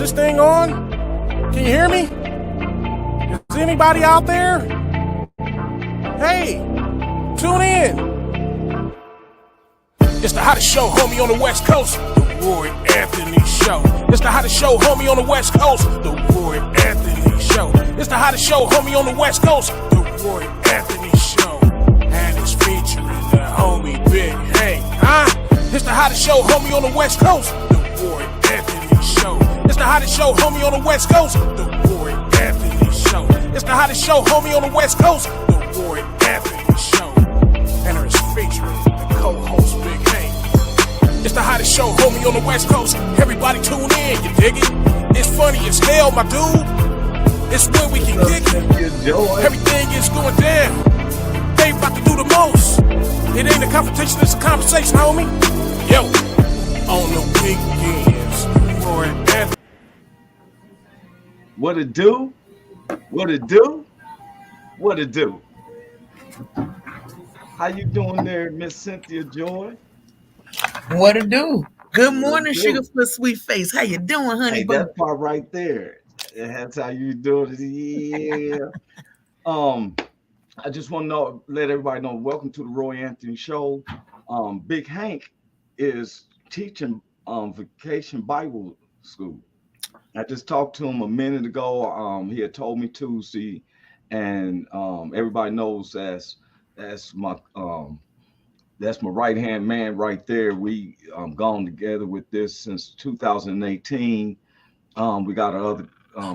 this thing on? Can you hear me? Is anybody out there? Hey, tune in. It's the hottest show, homie, on the West Coast. The Roy Anthony Show. It's the hottest show, homie, on the West Coast. The Roy Anthony Show. It's the hottest show, homie, on the West Coast. The Roy Anthony Show. And it's featuring the homie Big Hank, huh? It's the hottest show, homie, on the West Coast. The Roy Anthony Show. It's the hottest show, homie, on the West Coast. The Roy Anthony Show. It's the hottest show, homie, on the West Coast. The Roy Anthony Show. And it's featuring the co-host Big Hank. It's the hottest show, homie, on the West Coast. Everybody tune in, you dig it? It's funny as hell, my dude. It's where we can kick it. Everything is going down. They about to do the most. It ain't a confrontation, it's a conversation, homie. Yo, on the weekends, Roy Anthony. What it do? What it do? What it do? How you doing there, Miss Cynthia Joi? What it do? Good morning, Sugarfoot Sweet Face. How you doing, honey? Hey, that part right there. That's how you doing it. Yeah. I just want to let everybody know, welcome to the Roy Anthony Show. Big Hank is teaching Vacation Bible School. I just talked to him a minute ago. He had told me Tuesday, and everybody knows that's my right-hand man right there. We gone together with this since 2018. We got our other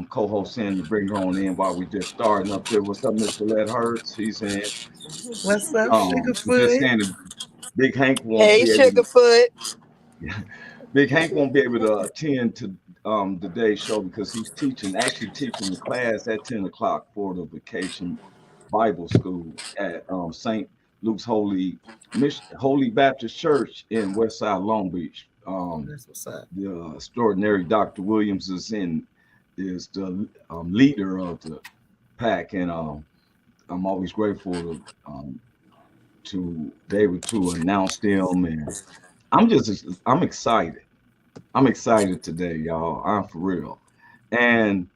co-host in to bring her on in while we just starting up there. What's up, Miss Willette Hurst? He's in. What's up, Sugarfoot? Big Hank won't Hey, Sugarfoot. Big Hank won't be able to attend to today's show because he's teaching the class at 10 o'clock for the Vacation Bible School at St. Luke's Holy Baptist Church in Westside Long Beach. That's what's up. The extraordinary Dr. Williams is the leader of the pack, and I'm always grateful to be able to announce them, and I'm excited. I'm excited today, y'all. I'm for real. And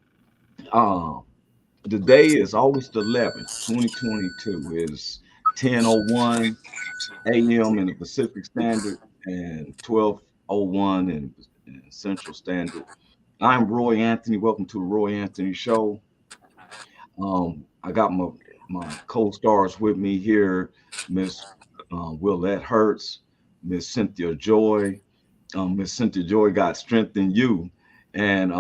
the day is August 11th, 2022. It's 10:01 a.m. in the Pacific Standard and 12:01 in Central Standard. I'm Roy Anthony. Welcome to the Roy Anthony Show. I got my co-stars with me here, Miss Willette Hurst, Miss Cynthia Joi. Miss Cynthia Joi got Strength in You, and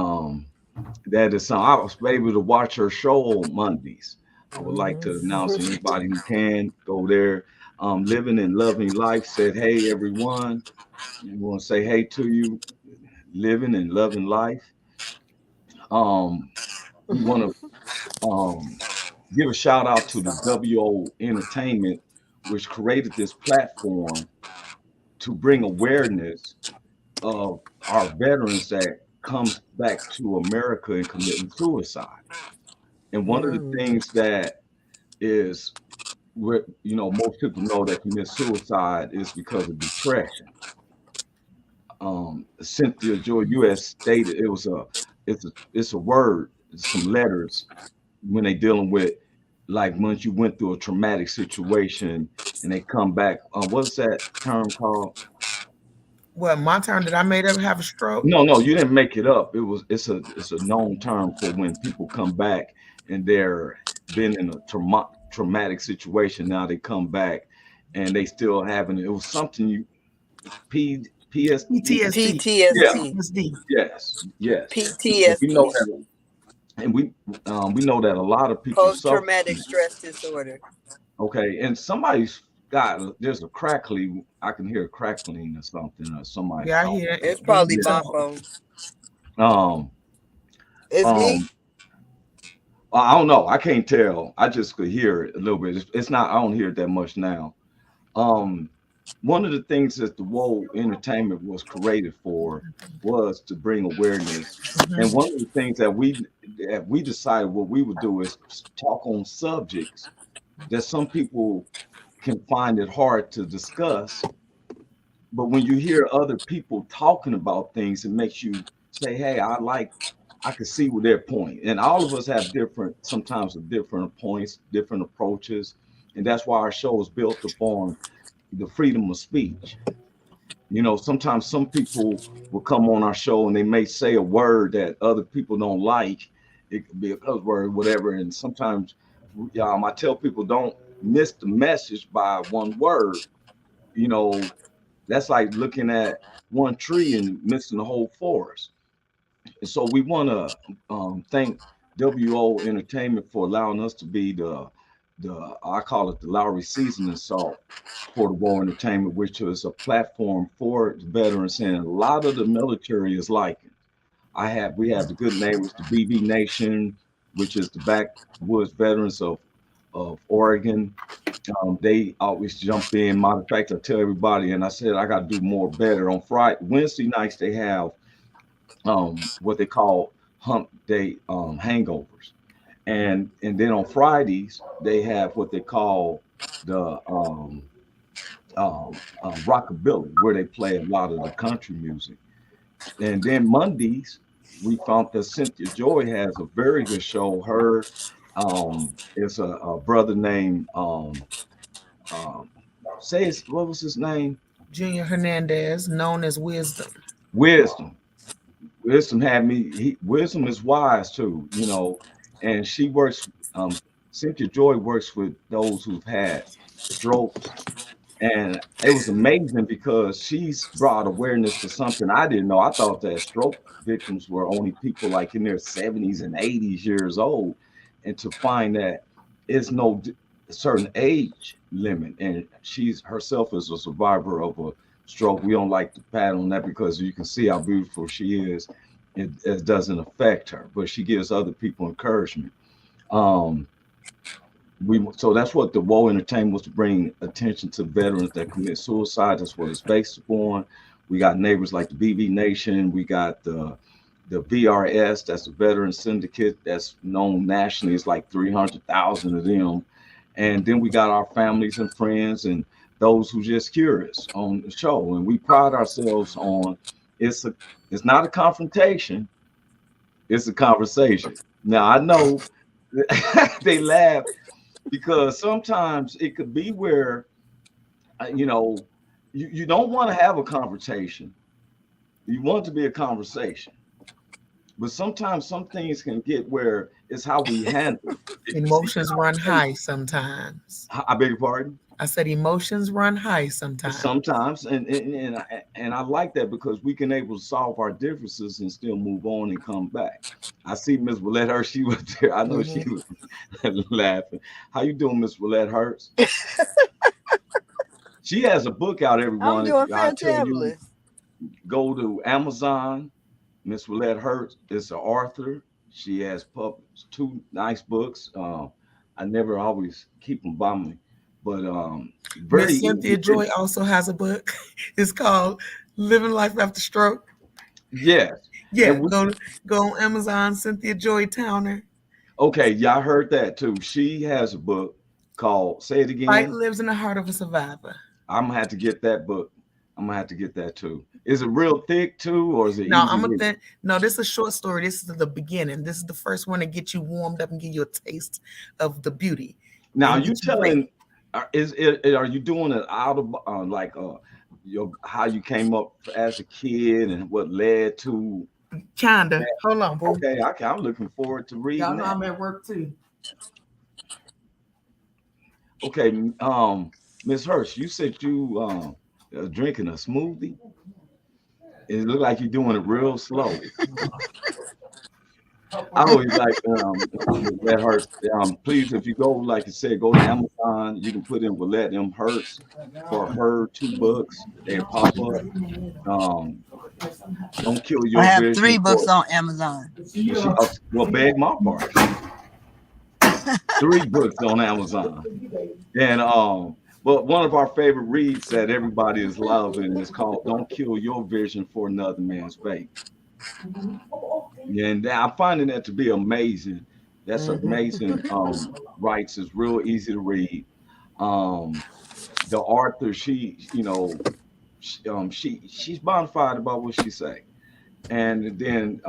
that is something. I was able to watch her show on Mondays. I would like to announce anybody who can go there. Living and Loving Life said, "Hey everyone, we want to say hey to you. Living and Loving Life." We want to give a shout out to the WO Entertainment, which created this platform to bring awareness of our veterans that comes back to America and committing suicide. And one of the things that is, most people know that commit suicide is because of depression. Cynthia Joi, you had stated it's a word, some letters when they dealing with, like, once you went through a traumatic situation and they come back. What's that term called? What, my term that I made up have a stroke? No, you didn't make it up. It's a known term for when people come back and they're been in a traumatic situation. Now they come back and they still having it. It was something PTSD. PTSD. Yes. PTSD. We know that, and we know that a lot of people post-traumatic stress disorder. Okay, and there's a crackling. I can hear a crackling or something, or somebody. Yeah, I hear it. It's probably my phone. It's me. I don't know. I can't tell. I just could hear it a little bit. It's not. I don't hear it that much now. One of the things that the WO Entertainment was created for was to bring awareness. And one of the things that we decided what we would do is talk on subjects that some people can find it hard to discuss. But when you hear other people talking about things, it makes you say, hey, I can see with their point. And all of us have sometimes different points, different approaches. And that's why our show is built upon the freedom of speech. Sometimes some people will come on our show and they may say a word that other people don't like. It could be a cuss word, whatever. And sometimes I tell people don't miss the message by one word. That's like looking at one tree and missing the whole forest. And so we want to thank WO Entertainment for allowing us to be the I call it the Lowry seasoning salt for the War Entertainment, which is a platform for veterans, and a lot of the military is like it. We have the good neighbors, the BB Nation, which is the backwoods veterans of Oregon. They always jump in. Matter of fact, I tell everybody, and I said I got to do more better. On Wednesday nights, they have what they call hump day hangovers, and then on Fridays they have what they call the rockabilly, where they play a lot of the country music. And then Mondays we found that Cynthia Joi has a very good show. Her is a brother named what was his name? Junior Hernandez, known as Wisdom. Wisdom had me. Wisdom is wise too, and she works. Cynthia Joi works with those who've had strokes, and it was amazing because she's brought awareness to something I didn't know. I thought that stroke victims were only people like in their 70s and 80s years old, and to find that it's no certain age limit, and she's herself is a survivor of a stroke. We don't like to pat on that because you can see how beautiful she is. It doesn't affect her, but she gives other people encouragement. So that's what the Woe Entertainment was, to bring attention to veterans that commit suicide. That's what it's based upon. We got neighbors like the BB Nation. We got the VRS, that's a veteran syndicate that's known nationally. It's like 300,000 of them. And then we got our families and friends and those who just curious on the show. And we pride ourselves on it's not a confrontation, it's a conversation. Now I know they laugh because sometimes it could be where you don't want to have a confrontation. You want it to be a conversation. But sometimes some things can get where it's how we handle it. Emotions run high sometimes. I beg your pardon? I said emotions run high sometimes. Sometimes, and I like that because we can able to solve our differences and still move on and come back. I see Miss Willette Hurst. She was there. I know she was laughing. How you doing, Miss Willette Hurst? She has a book out, everyone. I'm doing fantabulous. Go to Amazon. Miss Willette Hurst is an author. She has published 2 nice books. I never always keep them by me. But Miss Cynthia Joi also has a book. It's called Living Life After Stroke. Yes. Yeah, go on Amazon, Cynthia Joi Towner. Okay, y'all heard that too. She has a book called, say it again. Fight Lives in the Heart of a Survivor. I'm gonna have to get that book. I'm gonna have to get that too. Is it real thick too, or is it? No, this is a short story. This is the beginning. This is the first one to get you warmed up and give you a taste of the beauty. Now you telling, are you doing it out of how you came up as a kid and what led to? Kinda. Hold on, bro. Okay, I'm looking forward to reading. Y'all know I'm at work too. Okay, Miss Hurst, you said you drinking a smoothie. It looked like you're doing it real slow. I always like Willette Hurst. Please, if you go, like I said, go to Amazon. You can put in Willette M. Hurst for her 2 books. They pop up. Don't kill your. I have 3 books on Amazon. Well, beg my pardon. 3 books on Amazon, and but one of our favorite reads that everybody is loving is called "Don't Kill Your Vision for Another Man's Baby." And I'm finding that to be amazing. That's amazing. Writes is real easy to read. The author, she's bona fide about what she say, And then,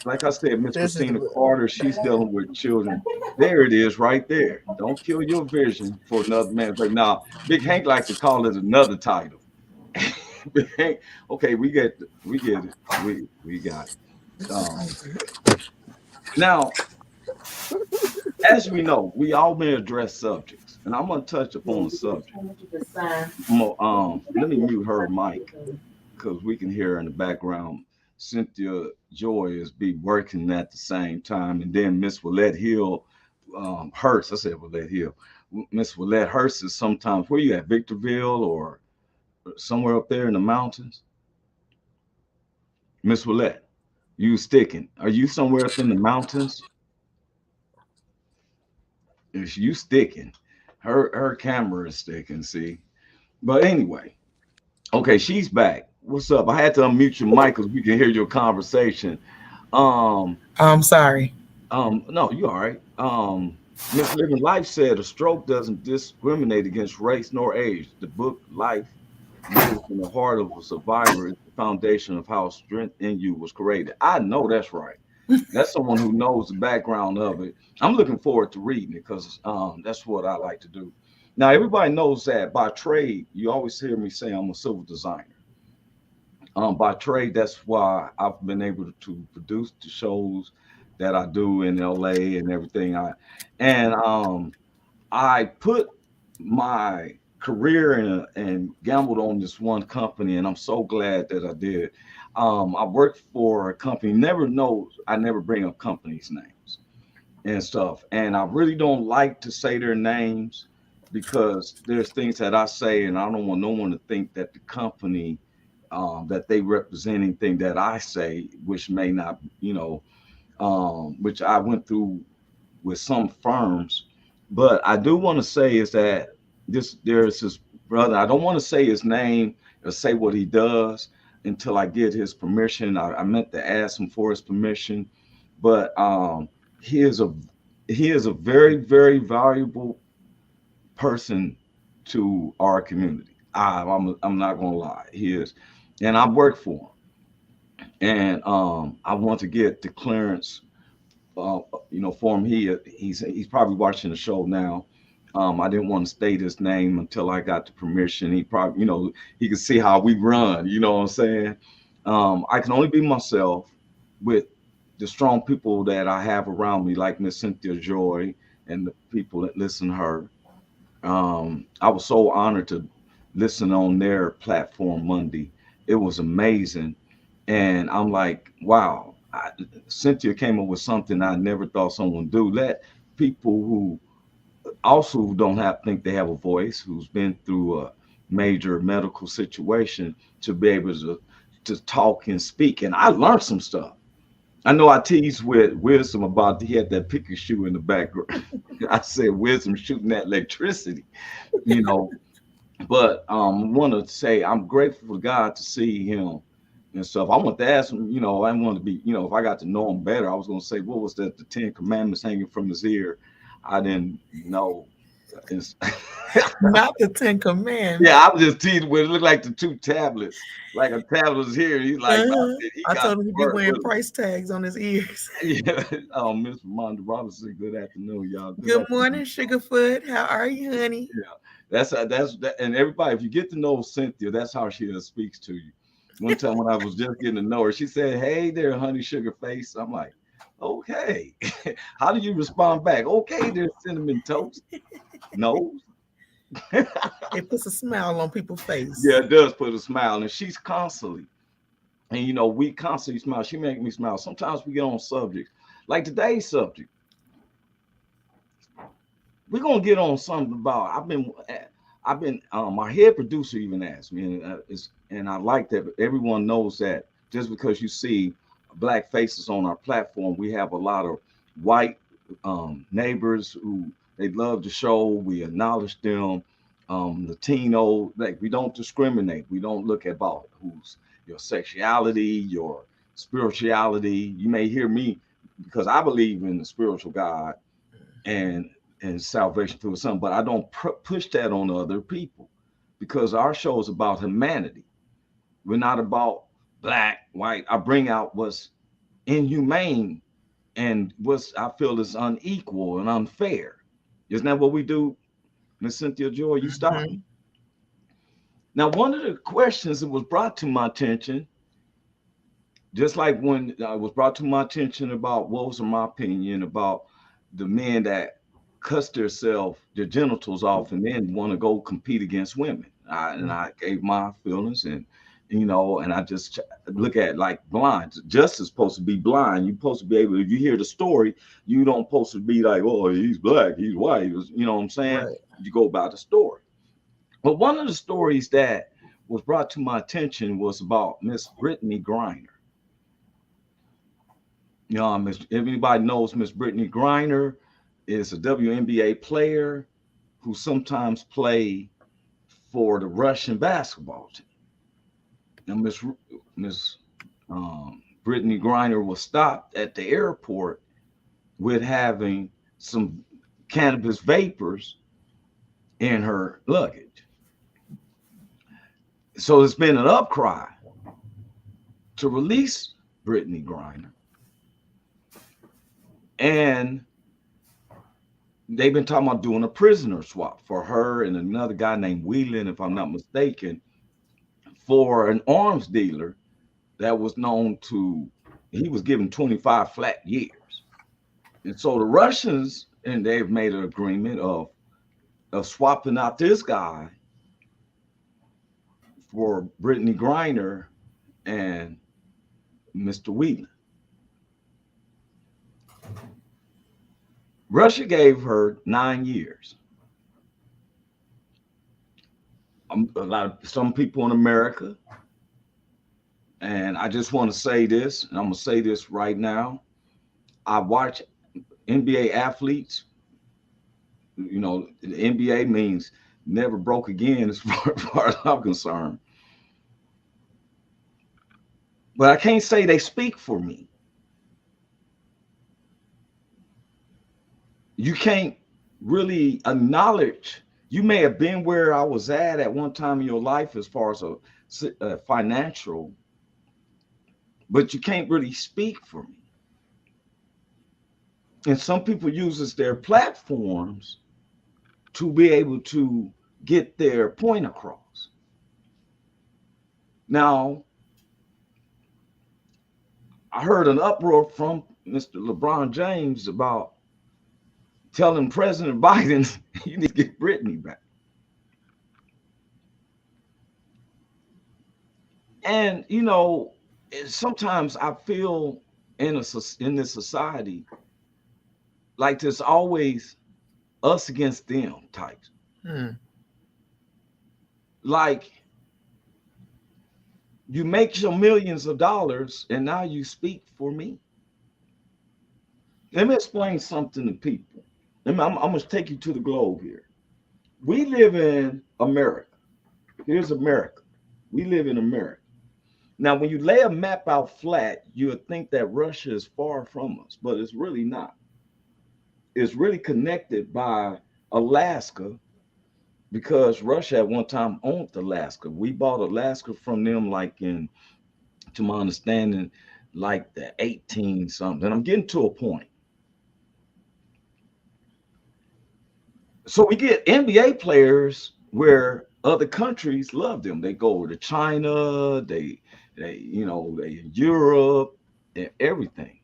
like I said, Miss This is Christina the Carter, she's dealing with children. There it is, right there. Don't kill your vision for another man. But now, Big Hank like to call it another title. Big Hank, okay, we get it, we got it. Now, as we know, we all may address subjects, and I'm gonna touch upon a subject. Let me mute her mic because we can hear her in the background. Cynthia Joy is be working at the same time, and then Miss Willette Hill, Hurst. I said Willette Hill. Miss Willette Hurst is sometimes where you at, Victorville or somewhere up there in the mountains. Miss Willette, you sticking? Are you somewhere up in the mountains? Is you sticking? Her camera is sticking. See, but anyway, okay, she's back. What's up? I had to unmute your mic because we can hear your conversation. I'm sorry. No, you all right. Miss Living Life said a stroke doesn't discriminate against race nor age. The book Life lives in the heart of a survivor is the foundation of how strength in you was created. I know that's right. That's someone who knows the background of it. I'm looking forward to reading it because that's what I like to do. Now, everybody knows that by trade, you always hear me say I'm a civil designer. By trade, that's why I've been able to produce the shows that I do in LA and everything. I put my career in and gambled on this one company, and I'm so glad that I did. I worked for a company. Never knows. I never bring up companies' names and stuff, and I really don't like to say their names because there's things that I say, and I don't want no one to think that the company that they represent anything that I say, which may not, which I went through with some firms. But I do want to say is that there's this brother. I don't want to say his name or say what he does until I get his permission. I meant to ask him for his permission, but he is a very, very valuable person to our community. I'm not gonna lie, he is, and I work for him, and I want to get the clearance, for him. He's probably watching the show now. I didn't want to state his name until I got the permission. He probably, he can see how we run. You know what I'm saying? I can only be myself with the strong people that I have around me, like Miss Cynthia Joy and the people that listen to her. I was so honored to listen on their platform Monday. It was amazing. And I'm like, wow, Cynthia came up with something I never thought someone would do. Let people who also don't think they have a voice, who's been through a major medical situation, to be able to talk and speak. And I learned some stuff. I know I teased with Wisdom about he had that Pikachu in the background. I said Wisdom shooting that electricity, you know. But I want to say I'm grateful to God to see him and stuff. I want to ask him, I want to be, if I got to know him better, I was going to say, what was that? The 10 Commandments hanging from his ear. I didn't know. Not the 10 Commandments. Yeah, I was just teasing with it. Looked like the 2 tablets. Like a tablet was here. He's like, I told him he'd be wearing price tags on his ears. Yeah. Miss Monda Robinson, good afternoon, y'all. Good morning, Sugarfoot. How are you, honey? Yeah, that's that. And everybody, if you get to know Cynthia, that's how she speaks to you. One time when I was just getting to know her, she said, "Hey there, honey, sugar face." I'm like, okay. How do you respond back? Okay, there's cinnamon toast. No. It puts a smile on people's face. Yeah, it does put a smile, and she's constantly, and we constantly smile. She makes me smile. Sometimes we get on subjects like today's subject. We're gonna get on something about. I've been. My head producer even asked me, and I like that. Everyone knows that just because you see black faces on our platform, we have a lot of white neighbors who they love the show. We acknowledge them. Latino, like we don't discriminate. We don't look about who's your sexuality, your spirituality. You may hear me because I believe in the spiritual God and salvation through the Son, but I don't push that on other people because our show is about humanity. We're not about black, white, I bring out what's inhumane and what's I feel is unequal and unfair. Isn't that what we do, Miss Cynthia Joi? You stop me. Now, one of the questions that was brought to my attention, just like when it was brought to my attention about what was my opinion about the men that cuss themselves, their genitals off, and then want to go compete against women. And I gave my feelings, and and I just look at like blind. Justice supposed to be blind. You're supposed to be able. If you hear the story, you don't supposed to be like, oh, he's black, he's white. You know what I'm saying? Right. You go by the story. But one of the stories that was brought to my attention was about Miss Brittney Griner. If anybody knows, Miss Brittney Griner is a WNBA player who sometimes play for the Russian basketball team. Now, Miss Brittney Griner was stopped at the airport with having some cannabis vapors in her luggage. So there's been an upcry to release Brittney Griner. And they've been talking about doing a prisoner swap for her and another guy named Willette, if I'm not mistaken, for an arms dealer that was known to, he was given 25 flat years. And so the Russians, and they've made an agreement of swapping out this guy for Brittney Griner and Mr. Willette. Russia gave her 9 years. Some people in America, and I just want to say this, and I'm going to say this right now. I watch NBA athletes. The NBA means never broke again as far as I'm concerned. But I can't say they speak for me. You can't really acknowledge. You may have been where I was at one time in your life as far as a financial, but you can't really speak for me. And some people uses their platforms to be able to get their point across. Now, I heard an uproar from Mr. LeBron James about telling President Biden you need to get Brittney back. And sometimes I feel in this society like there's always us against them types. Like you make your millions of dollars and now you speak for me. Let me explain something to people. I'm going to take you to the globe here. We live in America. Here's America. We live in America. Now, when you lay a map out flat, you would think that Russia is far from us, but it's really not. It's really connected by Alaska because Russia at one time owned Alaska. We bought Alaska from them to my understanding, like the 18 something. I'm getting to a point. So we get NBA players where other countries love them. They go to China, they Europe and everything.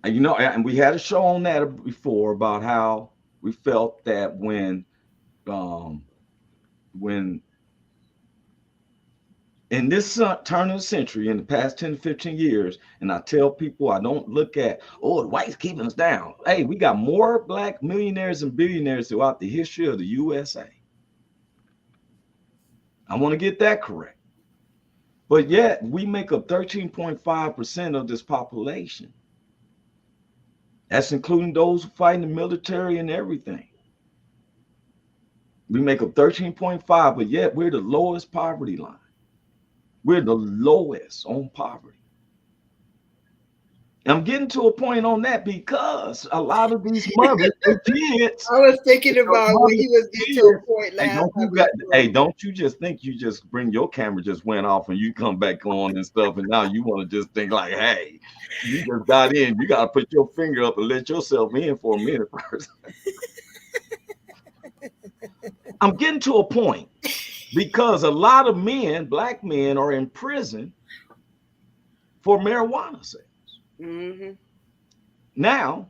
And we had a show on that before about how we felt that when in this turn of the century, in the past 10 to 15 years, and I tell people I don't look at, the whites keeping us down. Hey, we got more black millionaires and billionaires throughout the history of the USA. I want to get that correct. But yet we make up 13.5% of this population. That's including those who fight in the military and everything. We make up 13.5, but yet we're the lowest poverty line. We're the lowest on poverty. I'm getting to a point on that because a lot of these mothers and kids. I was thinking about when you was getting to a point last time. Don't you just think you just bring your camera just went off and you come back on and stuff, and now you want to just think like, hey, you just got in. You got to put your finger up and let yourself in for a minute first. I'm getting to a point because a lot of men, black men, are in prison for marijuana sales. Mm-hmm. Now,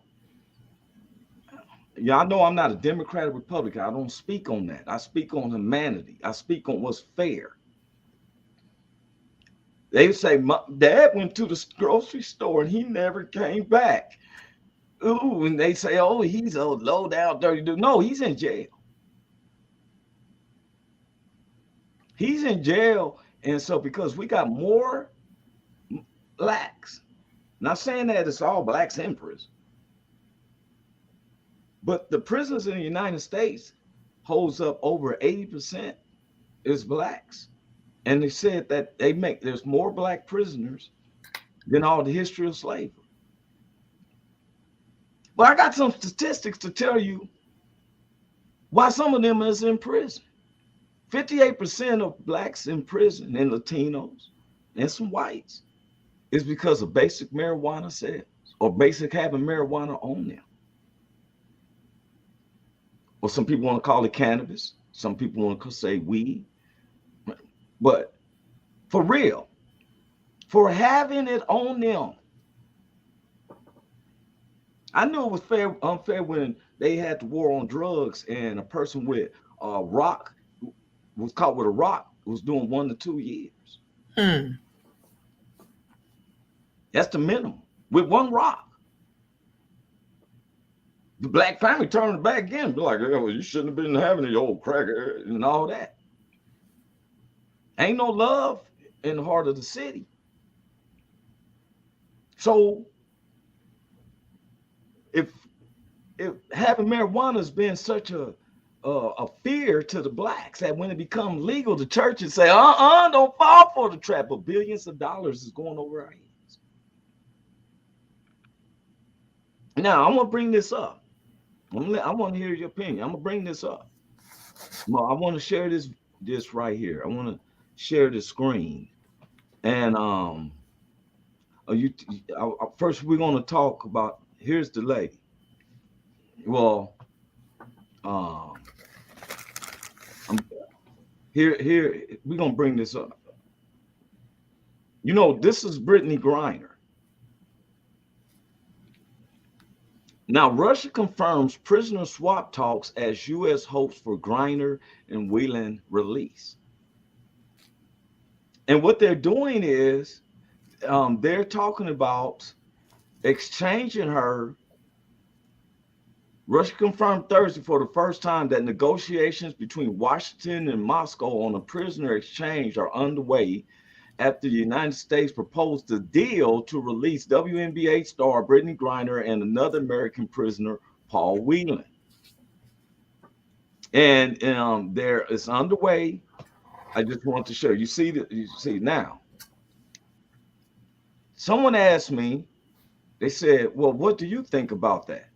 y'all know I'm not a Democrat or Republican. I don't speak on that. I speak on humanity. I speak on what's fair. They say, my dad went to the grocery store and he never came back. Ooh, and they say, oh, he's a low down, dirty dude. No, he's in jail. He's in jail. And so because we got more blacks, not saying that it's all blacks in prison, but the prisons in the United States holds up over 80% is blacks. And they said that there's more black prisoners than all the history of slavery. But I got some statistics to tell you why some of them is in prison. 58% of blacks in prison and Latinos and some whites is because of basic marijuana sales or basic having marijuana on them. Or some people want to call it cannabis. Some people want to say weed. But for real, for having it on them, I knew it was unfair when they had the war on drugs and a person with a rock was caught with a rock was doing 1 to 2 years. That's the minimum with one rock. The black family turned it back again, be like, oh, you shouldn't have been having the old cracker and all that. Ain't no love in the heart of the city. So if having marijuana has been such a fear to the blacks that when it becomes legal, the churches say, don't fall for the trap, but billions of dollars is going over our heads. Now, I'm going to bring this up. I want to hear your opinion. I'm going to bring this up. Well, I want to share this right here. I want to share the screen. And first we're going to talk about, here's the lady. Well, here we're going to bring this up. You know, this is Brittney Griner. Now, Russia confirms prisoner swap talks as U.S. hopes for Griner and Whelan release. And what they're doing is they're talking about exchanging her. Russia confirmed Thursday for the first time that negotiations between Washington and Moscow on a prisoner exchange are underway after the United States proposed a deal to release WNBA star Brittney Griner and another American prisoner, Paul Whelan. And there it's underway. I just want to show you. You see now. Someone asked me, they said, well, what do you think about that?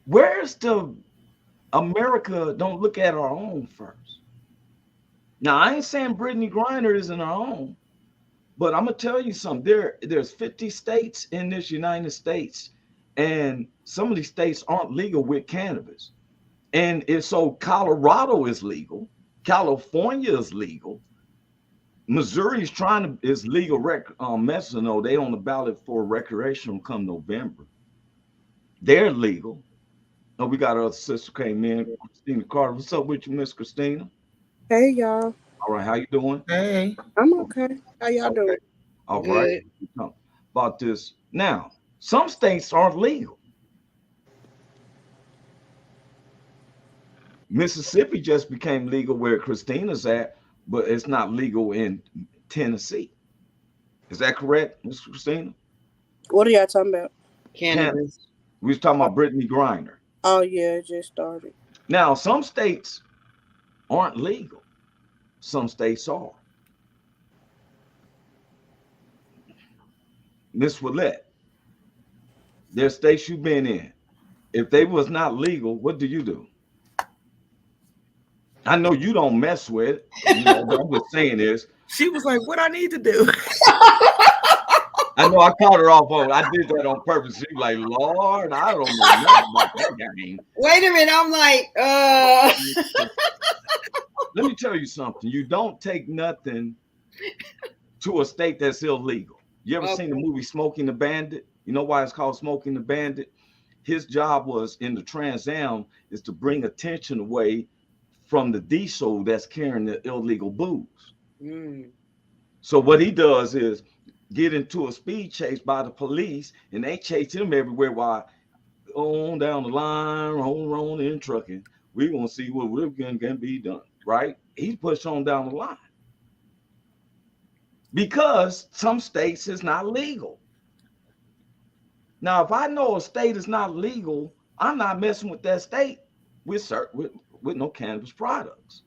Where's the America don't look at our own first? Now, I ain't saying Brittney Griner isn't our own, but I'm gonna tell you something. There's 50 states in this United States, and some of these states aren't legal with cannabis. And so Colorado is legal, California is legal, Missouri is legal methanol. They on the ballot for recreational come November. They're legal. Oh, we got our sister came in, Christina Carter. What's up with you, Miss Christina? Hey, y'all. All right, how you doing? Hey. I'm okay. How y'all doing? All right. About this. Now, some states aren't legal. Mississippi just became legal where Christina's at, but it's not legal in Tennessee. Is that correct, Miss Christina? What are y'all talking about? Cannabis. We was talking about Brittney Griner. Oh, yeah, it just started. Now, some states aren't legal. Some states are. Miss Willette, there's states you've been in. If they was not legal, what do you do? I know you don't mess with it. You know, but I'm just saying this. She was like, what I need to do? I know I caught her off on. I did that on purpose. She was like, Lord, I don't know nothing about that game. Wait a minute. I'm like, Let me tell you something. You don't take nothing to a state that's illegal. You ever seen the movie Smoking the Bandit? You know why it's called Smoking the Bandit? His job was in the Trans Am is to bring attention away from the diesel that's carrying the illegal booze. So what he does is get into a speed chase by the police, and they chase him everywhere while on down the line, on in trucking. We're going to see what we're going to be done, right? He's pushed on down the line. Because some states is not legal. Now, if I know a state is not legal, I'm not messing with that state with no cannabis products.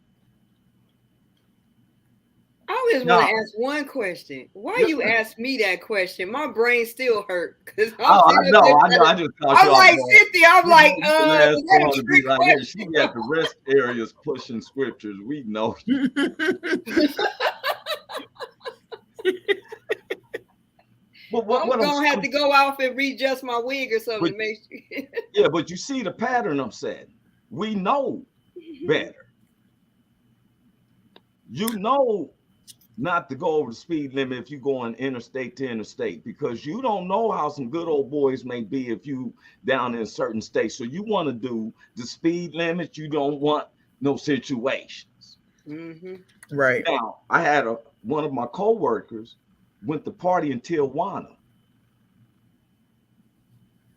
I just want to ask one question. Why you ask me that question? My brain still hurt. I know. I just I'm like, Cynthia, I'm like, she got the rest areas pushing scriptures. We know. I'm gonna have to go off and readjust my wig or something to make sure. Yeah, but you see the pattern I'm saying. We know better. You know not to go over the speed limit if you go on interstate to interstate, because you don't know how some good old boys may be if you down in certain states. So you want to do the speed limit. You don't want no situations. Right. Now, I had one of my co-workers went to party in Tijuana.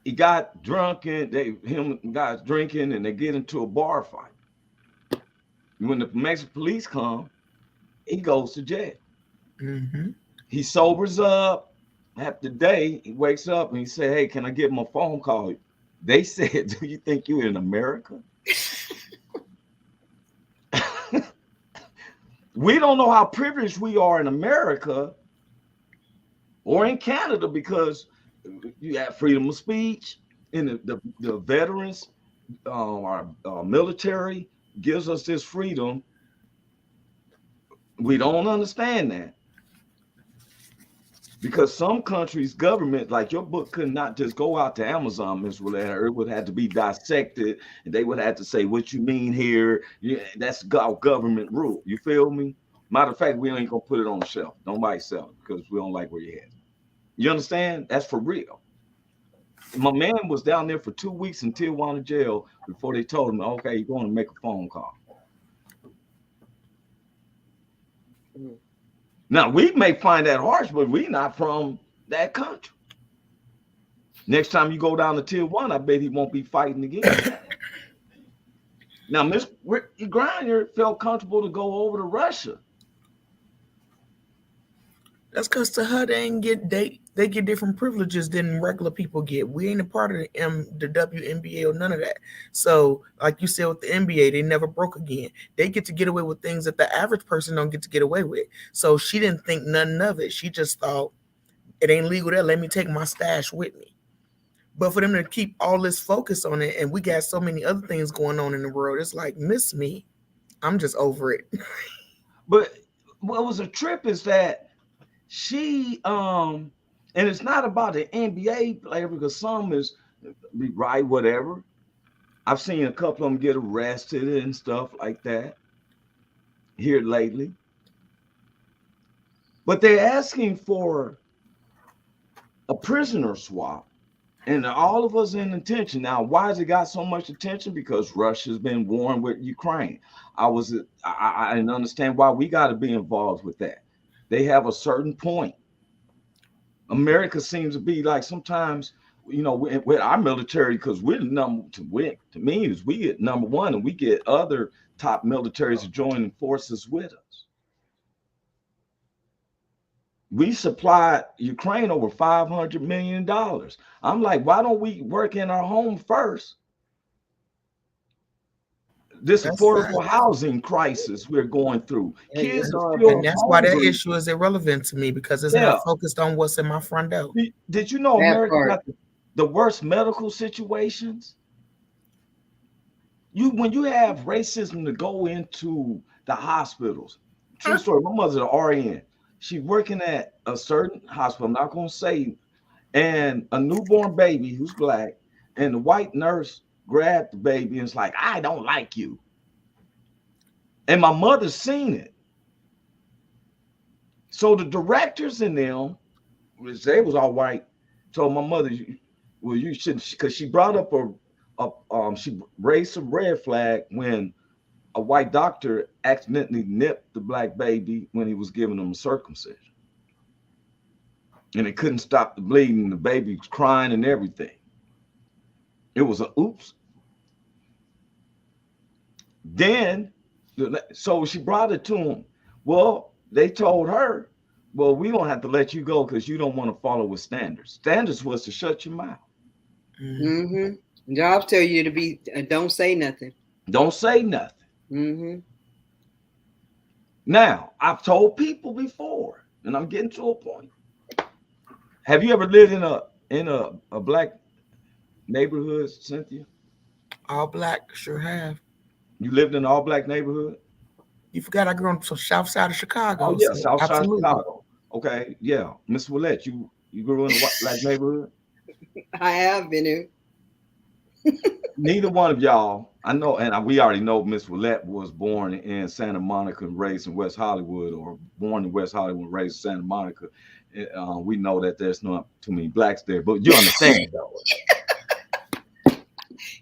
He got drunk and him guys drinking and they get into a bar fight. When the Mexican police come, he goes to jail. He sobers up. After the day, he wakes up and he said, hey, can I give him a phone call? They said, do you think you're in America? We don't know how privileged we are in America or in Canada, because you have freedom of speech, and the veterans, our military gives us this freedom. We don't understand that, because some countries' government, like your book, could not just go out to Amazon, Ms. Willette. It would have to be dissected, and they would have to say what you mean here. Yeah, that's government rule. You feel me? Matter of fact, we ain't gonna put it on the shelf. Nobody sell it because we don't like where you at. You understand? That's for real. My man was down there for 2 weeks in Tijuana jail before they told him, okay, you're going to make a phone call. Now, we may find that harsh, but we're not from that country. Next time you go down to Tijuana, I bet he won't be fighting again. Now, Miss Griner felt comfortable to go over to Russia. That's because to her, they get different privileges than regular people get. We ain't a part of the WNBA or none of that. So, like you said with the NBA, they never broke again. They get to get away with things that the average person don't get to get away with. So she didn't think nothing of it. She just thought, it ain't legal there. Let me take my stash with me. But for them to keep all this focus on it, and we got so many other things going on in the world, it's like, miss me. I'm just over it. But what was a trip is that she and it's not about the NBA player, because some is right, whatever. I've seen a couple of them get arrested and stuff like that here lately. But they're asking for a prisoner swap, and all of us in attention. Now, why has it got so much attention? Because Russia's been warring with Ukraine. I didn't understand why we got to be involved with that. They have a certain point. America seems to be like sometimes, you know, with our military, because we're to me is we get number one, and we get other top militaries to join forces with us. We supplied Ukraine over $500 million. I'm like, why don't we work in our home first? this That's affordable sad. housing crisis we're going through. Hey, Kids it's are horrible. still And that's why that hungry. issue is irrelevant to me because it's Yeah. not focused on what's in my front door. Did you know That America part. got the worst medical situations? When you have racism to go into the hospitals. True story. My mother's an RN. She's working at a certain hospital. I'm not going to say, and a newborn baby who's black, and the white nurse grabbed the baby and was like, "I don't like you." And my mother's seen it. So the directors in them, which they was all white, told my mother, "Well, you shouldn't," because she brought up she raised a red flag when a white doctor accidentally nipped the black baby when he was giving him a circumcision. And it couldn't stop the bleeding. The baby was crying and everything. It was a oops. Then, so she brought it to him. Well, they told her, well, we don't have to let you go because you don't want to follow with standards. Standards was to shut your mouth. Mm-hmm. Jobs tell you to be, don't say nothing. Don't say nothing. Mm-hmm. Now, I've told people before, and I'm getting to a point. Have you ever lived in a black neighborhood, Cynthia? All black, sure have. You lived in an all black neighborhood? You forgot I grew up on the south side of Chicago. Oh yeah, so south side of absolutely. Chicago. Okay, yeah. Miss Willette, you grew in a black neighborhood? I have been in. Neither one of y'all, I know, and we already know Miss Willette was born in Santa Monica and raised in West Hollywood, or born in West Hollywood and raised in Santa Monica. We know that there's not too many blacks there, but you understand though.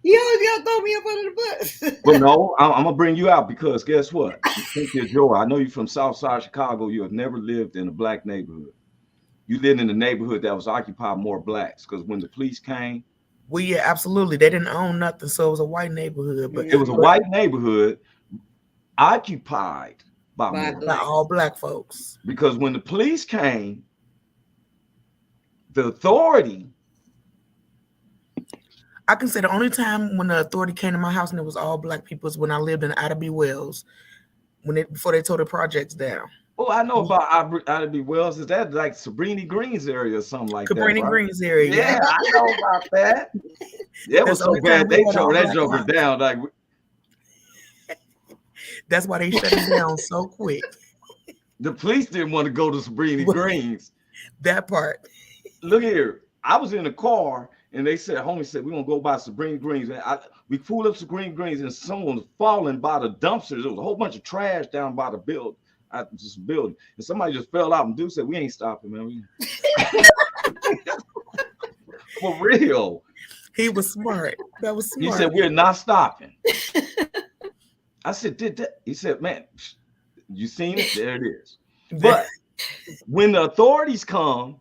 Y'all throw me up under the bus. Well, no, I'm gonna bring you out because guess what? Cynthia Joi, I know you're from South Side Chicago. You have never lived in a black neighborhood. You lived in a neighborhood that was occupied more blacks because when the police came. Well, yeah, absolutely. They didn't own nothing, so it was a white neighborhood. But it was a white neighborhood occupied by all black folks. Because when the police came, the authority. I can say the only time when the authority came to my house and it was all black people is when I lived in Ida B. Wells, before they tore the projects down. Oh, I know about Ida B. Wells. Is that like Brittney Griner area or something like that? Brittney Griner area. Yeah, I know about that. It was so bad they tore that joker down. Like, that's why they shut it down so quick. The police didn't want to go to Brittney Griner. That part. Look here. I was in the car and they said, homie said, we're going to go by Sabrina Greens. We pulled up Sabrina Greens and someone was falling by the dumpsters. There was a whole bunch of trash down by the building. This building, and somebody just fell out, and dude said, "We ain't stopping, man." For real, he was smart. That was smart. He said, "We're not stopping." I said, "Did that?" He said, "Man, you seen it? There it is." But when the authorities come,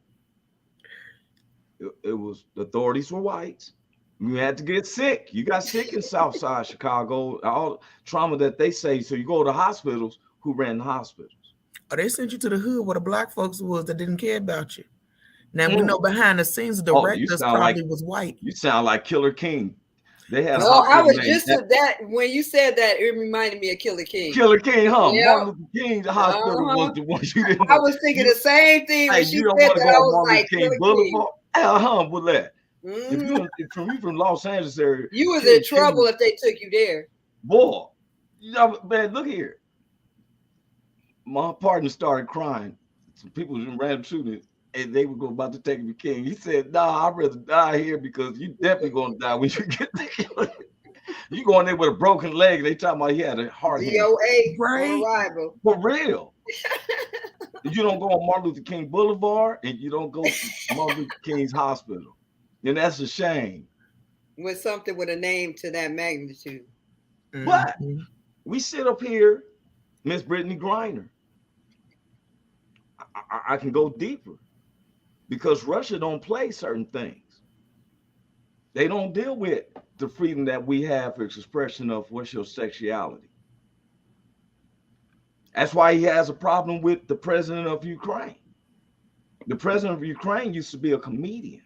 it was the authorities were whites. You had to get sick. You got sick in South Side Chicago. All trauma that they say. So you go to hospitals. Who ran the hospitals? Oh, they sent you to the hood where the black folks was that didn't care about you. Now we know behind the scenes the directors probably was white. You sound like Killer King. They had. I was just that when you said that, it reminded me of Killer King. Killer King, huh? Yep. Martin Luther King, the hospital was the one you didn't. I was thinking the same thing when she said that. I was like, Killer King. With that. If you from Los Angeles area, you was in trouble if they took you there. Boy, man, look here. My partner started crying. Some people just ran shooting, and they were about to take me King. He said, "Nah, I'd rather die here because you definitely gonna die when you get there. You going there with a broken leg. They talking about he had a heart attack. Right? For real. You don't go on Martin Luther King Boulevard, and you don't go to Martin Luther King's hospital. And that's a shame. With something with a name to that magnitude. But we sit up here, Miss Brittney Griner. I can go deeper because Russia don't play certain things. They don't deal with the freedom that we have for expression of what's your sexuality. That's why he has a problem with the president of Ukraine. The president of Ukraine used to be a comedian.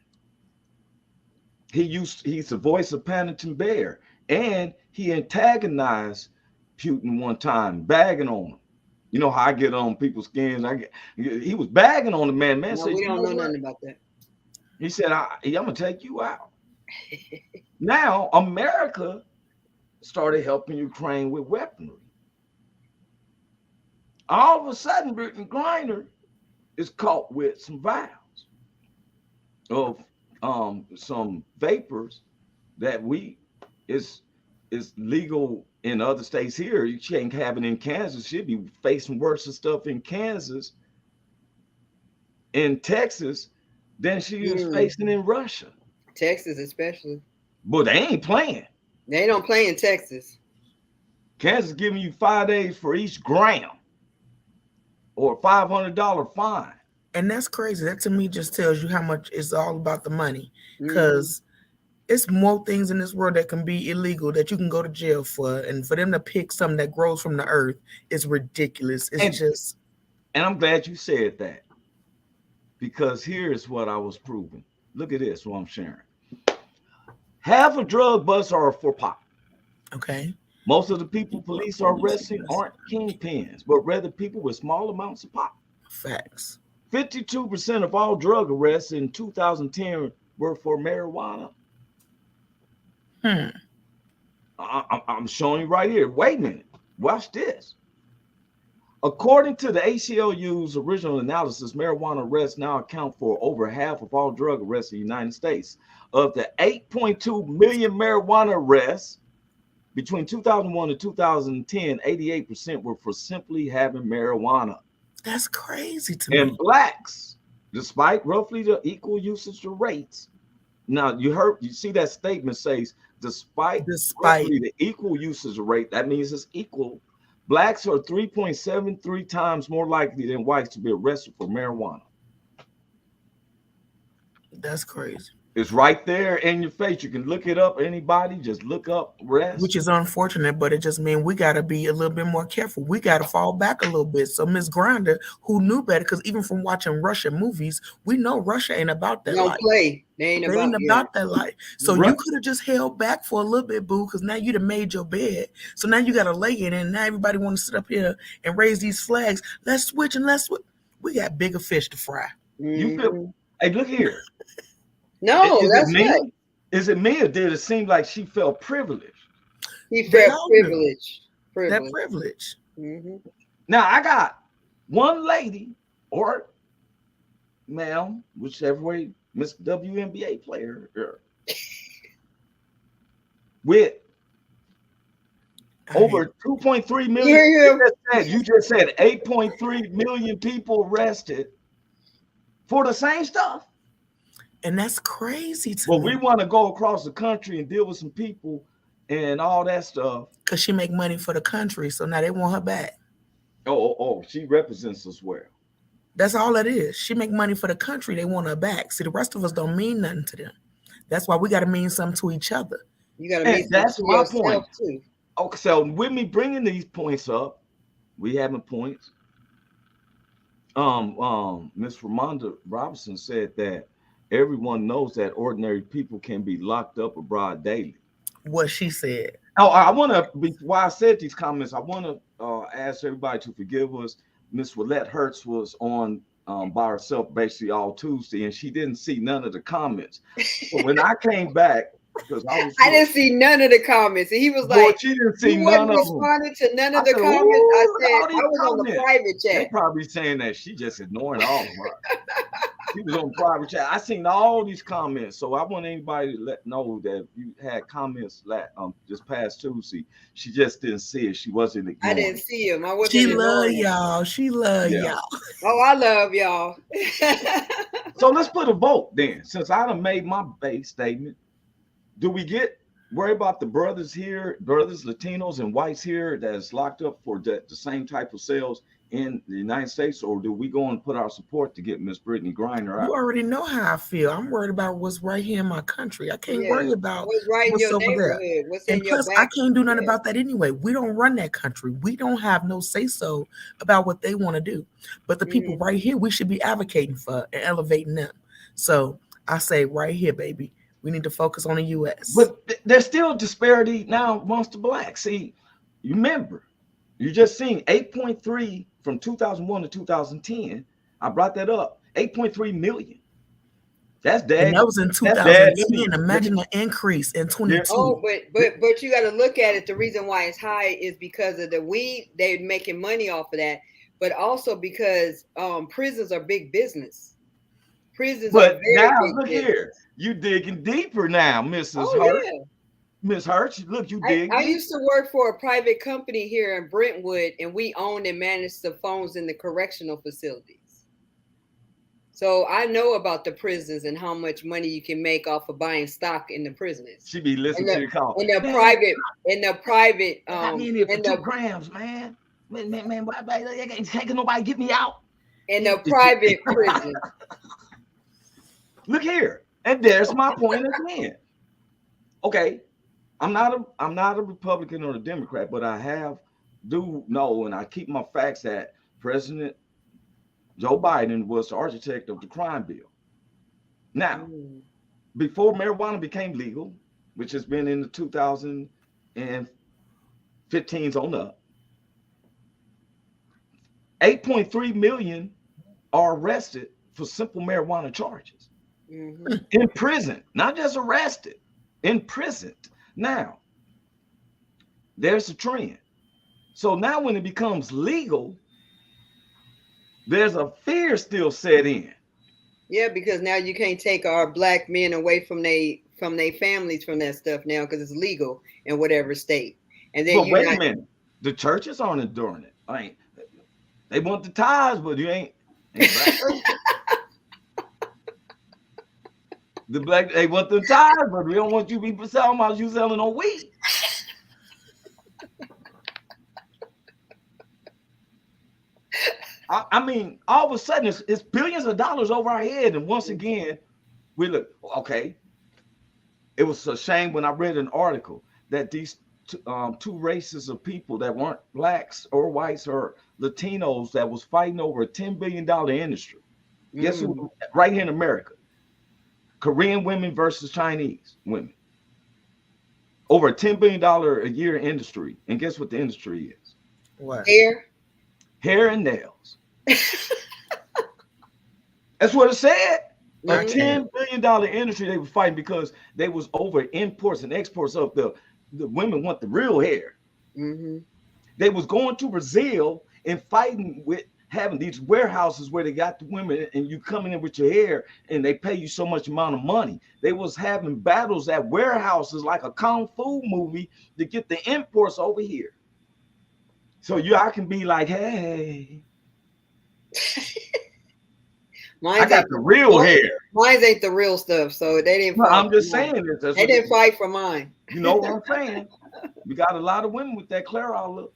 He's the voice of Paddington Bear, and He antagonized Putin one time, bagging on him. You know how I get on people's skins. He was bagging on the man. Man No, said, we you don't know what? nothing about that. He said, I'm gonna take you out. Now America started helping Ukraine with weaponry. All of a sudden, Brittney Griner is caught with some vials of some vapors that is legal in other states here. You can't have it in Kansas. She'll be facing worse stuff in Kansas, in Texas, than she is facing in Russia. Texas, especially. But they ain't playing. They don't play in Texas. Kansas giving you 5 days for each gram, or a $500 fine. And that's crazy. That to me just tells you how much it's all about the money. Because it's more things in this world that can be illegal that you can go to jail for. And for them to pick something that grows from the earth is ridiculous. It's And I'm glad you said that. Because here's what I was proving. Look at this, what I'm sharing. Half of drug busts are for pop. Okay. Most of the people police are arresting aren't kingpins, but rather people with small amounts of pop. Facts. 52% of all drug arrests in 2010 were for marijuana. I'm showing you right here. Wait a minute. Watch this. According to the ACLU's original analysis, marijuana arrests now account for over half of all drug arrests in the United States. Of the 8.2 million marijuana arrests between 2001 and 2010, 88% were for simply having marijuana. That's crazy to me. And blacks, despite roughly the equal usage rates. Now, you see that statement says, despite roughly the equal usage rate, that means it's equal. Blacks are 3.73 times more likely than whites to be arrested for marijuana. That's crazy. It's right there in your face. You can look it up. Anybody, just look up rest. Which is unfortunate, but it just means we got to be a little bit more careful. We got to fall back a little bit. So Miss Griner, who knew better, because even from watching Russian movies, we know Russia ain't about that life. Play. They ain't about that life. So you could have just held back for a little bit, boo, because now you done made your bed. So now you got to lay it, and now everybody want to sit up here and raise these flags. Let's switch and let's switch. We got bigger fish to fry. You feel? Hey, look here. No, that's right. Is it me, or did it seem like she felt privileged? He felt privileged. That privilege. Now, I got one lady or ma'am, whichever way, Miss WNBA player, with over 2.3 million. You just said 8.3 million people arrested for the same stuff. And that's crazy to me. me. We want to go across the country and deal with some people and all that stuff. Because she make money for the country, so now they want her back. Oh, she represents us well. That's all it is. She make money for the country, they want her back. See, the rest of us don't mean nothing to them. That's why we got to mean something to each other. You got to mean that's something my to point. yourself too. Okay, so with me bringing these points up, we having points. Miss Ramonda Robinson said that everyone knows that ordinary people can be locked up abroad daily. What she said. Oh, I want to, while I said these comments, I want to ask everybody to forgive us. Miss Willette Hurst was on by herself basically all Tuesday, and she didn't see none of the comments. So when I came back, because I didn't see none of the comments, and he was boy, like, she didn't see you none wasn't of them. responding to none of the comments. I said, I was on the private chat. They probably saying that she just ignoring all of them. She was on private chat. I seen all these comments, so I want anybody to know that you had comments just past Tuesday. She just didn't see it. She wasn't ignoring. I didn't see him. I wasn't. She love y'all. She love y'all. Oh, I love y'all. So let's put a vote then. Since I done made my base statement, do we worry about the brothers here, brothers, Latinos, and whites here that's locked up for the same type of sales in the United States, or do we go and put our support to get Miss Brittney Griner out? You already know how I feel. I'm worried about what's right here in my country. I can't worry about what's right in your neighborhood. What's and in plus, your I can't do nothing about that anyway. We don't run that country. We don't have no say-so about what they want to do. But the people right here, we should be advocating for and elevating them. So I say right here, baby, We need to focus on the U.S. But there's still disparity now amongst the blacks. See, you remember, you just seen 8.3 from 2001 to 2010. I brought that up. 8.3 million. That's dead. And that was in 2010. Imagine the increase in 22. Oh, but you got to look at it. The reason why it's high is because of the weed. They're making money off of that, but also because prisons are big business. Prisons are very now big look business. here, you digging deeper now, Mrs. Oh, Hurst. yeah. Miss Hurst, look, you dig. I used to work for a private company here in Brentwood, and we owned and managed the phones in the correctional facilities. So I know about the prisons and how much money you can make off of buying stock in the prisons. She be listening to your call. In the private, I mean, here for 2 grams, man. Man, why can't nobody get me out? In the private prison. Look here, and there's my point again. Okay, I'm not a Republican or a Democrat, but I do know, and I keep my facts, that President Joe Biden was the architect of the crime bill. Now, before marijuana became legal, which has been in the 2015s on up, 8.3 million are arrested for simple marijuana charges. In prison, not just arrested, in prison. Now, there's a trend. So now when it becomes legal, there's a fear still set in. Yeah, because now you can't take our black men away from their families from that stuff now because it's legal in whatever state. And then wait a minute, the churches aren't enduring it. They want the tithes, but you ain't black. The black, they want the tithes, but we don't want you to be selling while you selling on weed. I mean, all of a sudden, it's billions of dollars over our head. And once again, we look, okay. It was a shame when I read an article that these two races of people that weren't blacks or whites or Latinos that was fighting over a $10 billion industry. Guess who? Right here in America. Korean women versus Chinese women. Over a $10 billion a year industry. And guess what the industry is? What? Hair and nails. That's what it said. A $10 billion industry they were fighting because they was over imports and exports of the women want the real hair. They was going to Brazil and fighting with having these warehouses where they got the women and you coming in with your hair and they pay you so much amount of money. They was having battles at warehouses like a kung fu movie to get the imports over here. So I can be like, hey, I got the real hair. Mine ain't the real stuff, so they didn't. I'm just saying this. They didn't fight for mine. You know what I'm saying? We got a lot of women with that Clairol look.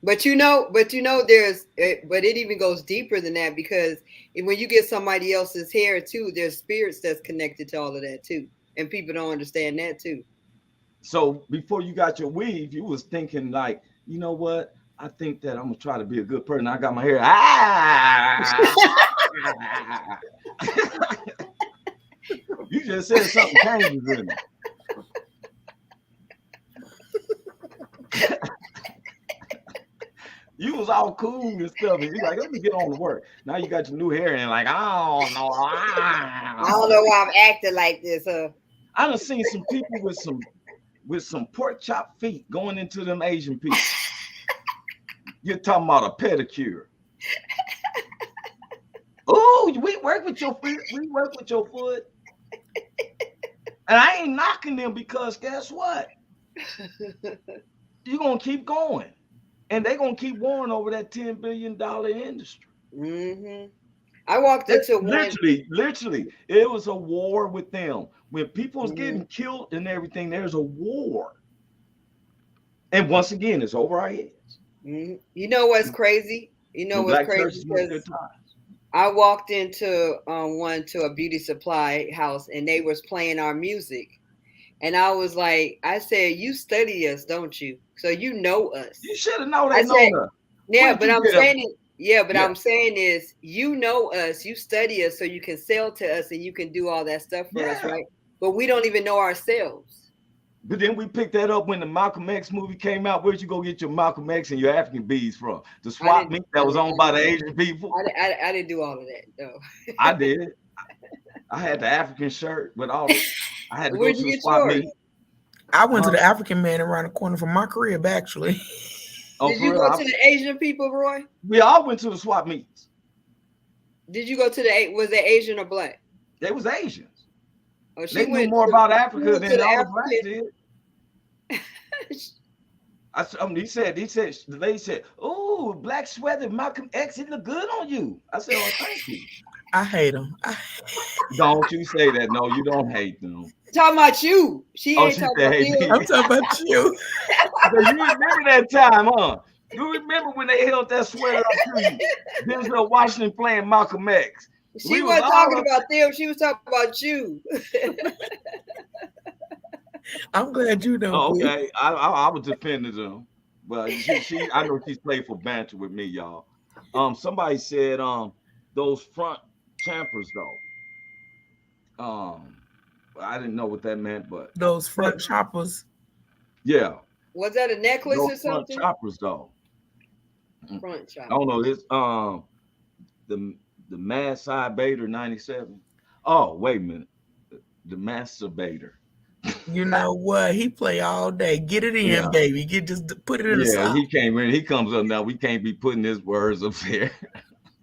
But you know, but it even goes deeper than that, because when you get somebody else's hair too, there's spirits that's connected to all of that too, and people don't understand that too. So before you got your weave, you was thinking like, you know what? I think that I'm gonna try to be a good person. I got my hair. You just said something changes in it. You was all cool and stuff, and you're like, let me get on to work. Now you got your new hair, and like, I don't know. I don't know why I'm acting like this, huh? I done seen some people with some pork chop feet going into them Asian people. You're talking about a pedicure. Oh, we work with your foot. We work with your foot. And I ain't knocking them, because guess what? You're going to keep going. And they're going to keep warring over that $10 billion industry. I walked into literally, it was a war with them. When people's getting killed and everything, there's a war. And once again, it's over our heads. You know what's crazy? You know what's crazy? I walked into a beauty supply house, and they was playing our music. And I was like, I said, you study us, don't you? So you know us. You should have known that. Yeah, but I'm saying it. Yeah, but Yeah. I'm saying is, you know us, you study us, so you can sell to us and you can do all that stuff for us, Yeah. right? But we don't even know ourselves. But then we picked that up when the Malcolm X movie came out. Where'd you go get your Malcolm X and your African beads from? The swap meet that was owned by the Asian people? I didn't do all of that, no. I did. I had the African shirt with all the. I had to go Where'd to you the get swap yours? meet. I went to the African man around the corner from my crib, actually. Oh, Did for you real? go to the Asian people, Roy? We all went to the swap meets. Did you go to the, was it Asian or black? They was Asians. Oh, They knew more about Africa than all the blacks African. did. He said, the lady said, "Oh, black sweater, Malcolm X, it look good on you." I said, "Oh, thank you." I hate him. Don't you say that? No, you don't hate them. Talking about you. She Oh, ain't she talking said, about "Hey, you. I'm talking about you. So you remember that time, huh? You remember when they held that sweater up to you? Denzel Washington playing Malcolm X. She wasn't talking about them. She was talking about you. I'm glad you know. Oh, okay, I was defending them, but she I know she's played for banter with me, y'all. Somebody said those front champers though. I didn't know what that meant, but Those front choppers. Yeah. Was that a necklace those or something? front choppers though. Front choppers. I don't know this. The Mad Side Bader 97. Oh, wait a minute. The Masturbator. You know what? He play all day. Get it in, Yeah. baby. Just put it in the Yeah, side. he came in. He comes up now. We can't be putting his words up there.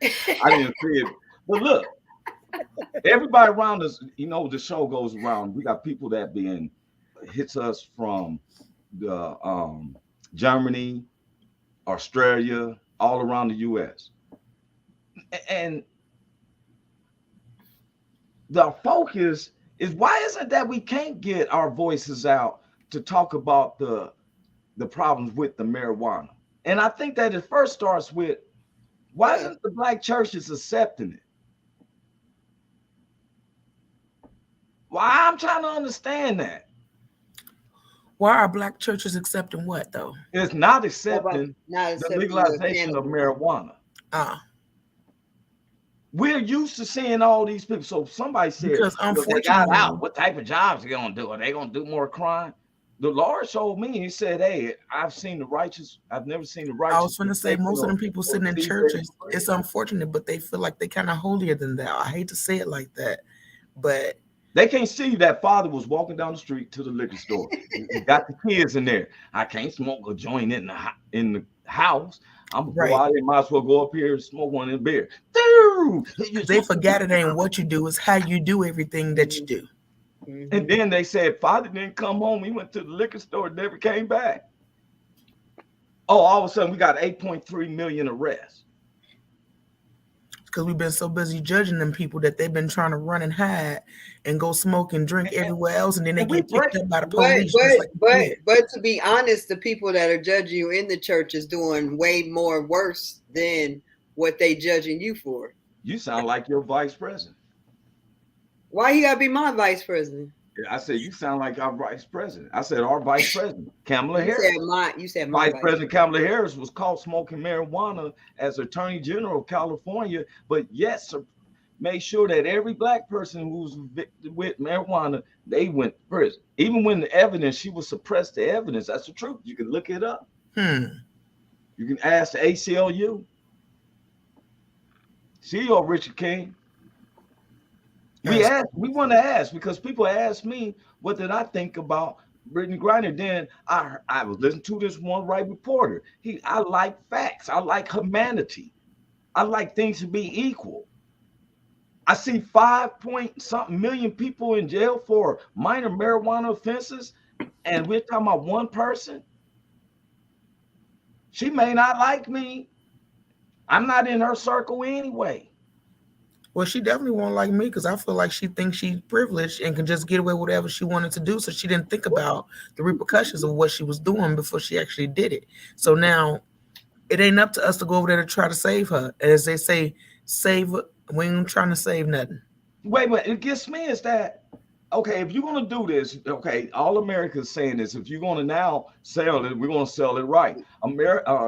I didn't see it. But look, everybody around us, you know, the show goes around. We got people that hits us from the Germany, Australia, all around the US. And the focus is, why isn't that we can't get our voices out to talk about the problems with the marijuana? And I think that it first starts with, why isn't the black churches accepting it? Why? I'm trying to understand that. Why are black churches accepting what though? It's not accepting the legalization of marijuana. We're used to seeing all these people. So somebody said, because unfortunately, they got out. What type of jobs are they gonna do? Are they gonna do more crime? The Lord showed me. He said, "Hey, I've seen the righteous. I've never seen the righteous." I was going to say, most of them people sitting in churches, it's unfortunate, but they feel like they kind of holier than thou. I hate to say it like that, but they can't see that father was walking down the street to the liquor store. He got the kids in there. I can't smoke a joint in the house. I'm gonna go out there. Might as well go up here and smoke one in the beer. They forgot it ain't what you do, it's how you do everything that you do. And then they said father didn't come home. He went to the liquor store, never came back. Oh, all of a sudden we got 8.3 million arrests. Because we've been so busy judging them people that they've been trying to run and hide and go smoke and drink everywhere else, and then they get picked up by the police. But to be honest, the people that are judging you in the church is doing way more worse than what they judging you for. You sound like your vice president. Why he gotta be my vice president? I said, you sound like our vice president. I said, our vice president, Kamala Harris. You said my Vice President Kamala Harris was caught smoking marijuana as Attorney General of California, but yes, made sure that every black person who was with marijuana, they went to prison. Even when the evidence, she would suppress the evidence. That's the truth. You can look it up. You can ask the ACLU. CEO Richard King. We want to ask, because people ask me, what did I think about Brittney Griner? Then I was listening to this one right reporter. I like facts. I like humanity. I like things to be equal. I see 5-point-something million people in jail for minor marijuana offenses, and we're talking about one person. She may not like me. I'm not in her circle anyway. Well, she definitely won't like me because I feel like she thinks she's privileged and can just get away with whatever she wanted to do. So she didn't think about the repercussions of what she was doing before she actually did it. So now it ain't up to us to go over there to try to save her. As they say, save her. We ain't trying to save nothing. Wait, it gets me is that, okay, if you're going to do this, okay, all America's saying this, if you're going to now sell it, we're going to sell it right.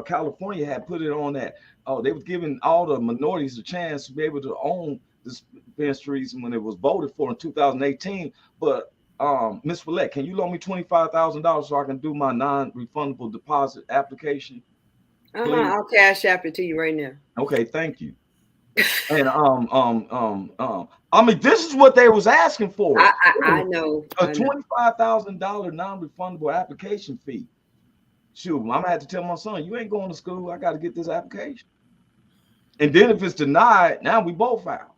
California had put it on that they was giving all the minorities a chance to be able to own dispensaries when it was voted for in 2018. But Miss Willette, can you loan me $25,000 so I can do my non-refundable deposit application? I'll cash app it to you right now. Okay, thank you. And I mean, this is what they was asking for. I know. A $25,000 non-refundable application fee. Shoot, I'm gonna have to tell my son, you ain't going to school. I got to get this application. And then if it's denied, now we both out.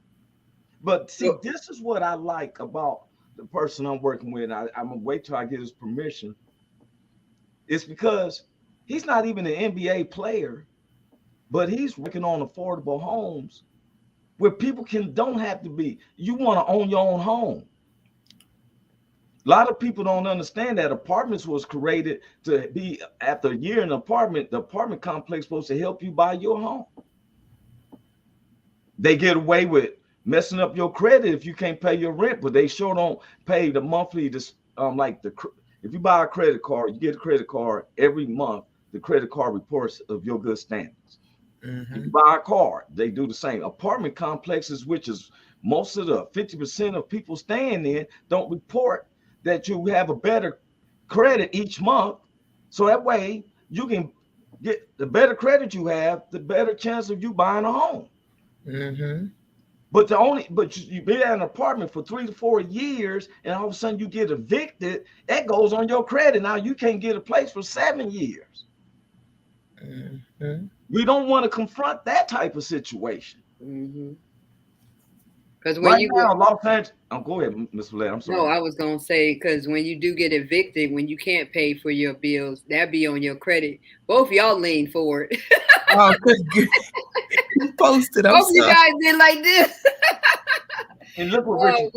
But see, this is what I like about the person I'm working with. I'm gonna wait till I get his permission. It's because he's not even an NBA player, but he's working on affordable homes where people don't have to be. You want to own your own home. A lot of people don't understand that apartments was created to be, after a year in an apartment, the apartment complex is supposed to help you buy your home. They get away with messing up your credit if you can't pay your rent, but they sure don't pay the monthly, if you buy a credit card, you get a credit card every month, the credit card reports of your good standings. If you buy a car, they do the same. Apartment complexes, which is most of the 50% of people staying in, don't report that you have a better credit each month. So that way you can get the better credit you have, the better chance of you buying a home. But you be at an apartment for 3 to 4 years, and all of a sudden you get evicted. That goes on your credit. Now you can't get a place for 7 years. We don't want to confront that type of situation. Because when you now, Los Angeles, go ahead, Ms. Willette. I'm sorry. No, I was gonna say, because when you do get evicted, when you can't pay for your bills, that be on your credit. Both y'all lean forward. Oh, good. You posted. Both you guys did like this. And look what Richard.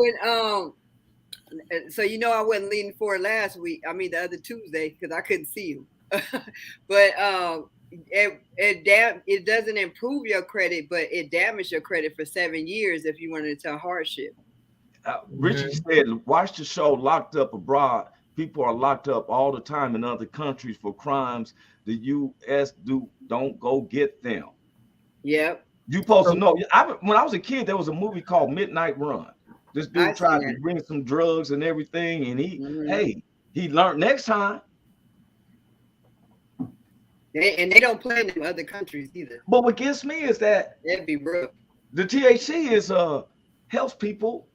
So I wasn't leaning forward last week. I mean the other Tuesday because I couldn't see you. But it doesn't improve your credit, but it damaged your credit for 7 years if you went into hardship. Richard said, watch the show Locked Up Abroad. People are locked up all the time in other countries for crimes the U.S. don't go get them. Yep. You supposed to know. When I was a kid, there was a movie called Midnight Run. This dude tried to bring some drugs and everything, and he learned next time. And they don't play in them other countries either. But what gets me is that that'd be rough. The THC is helps people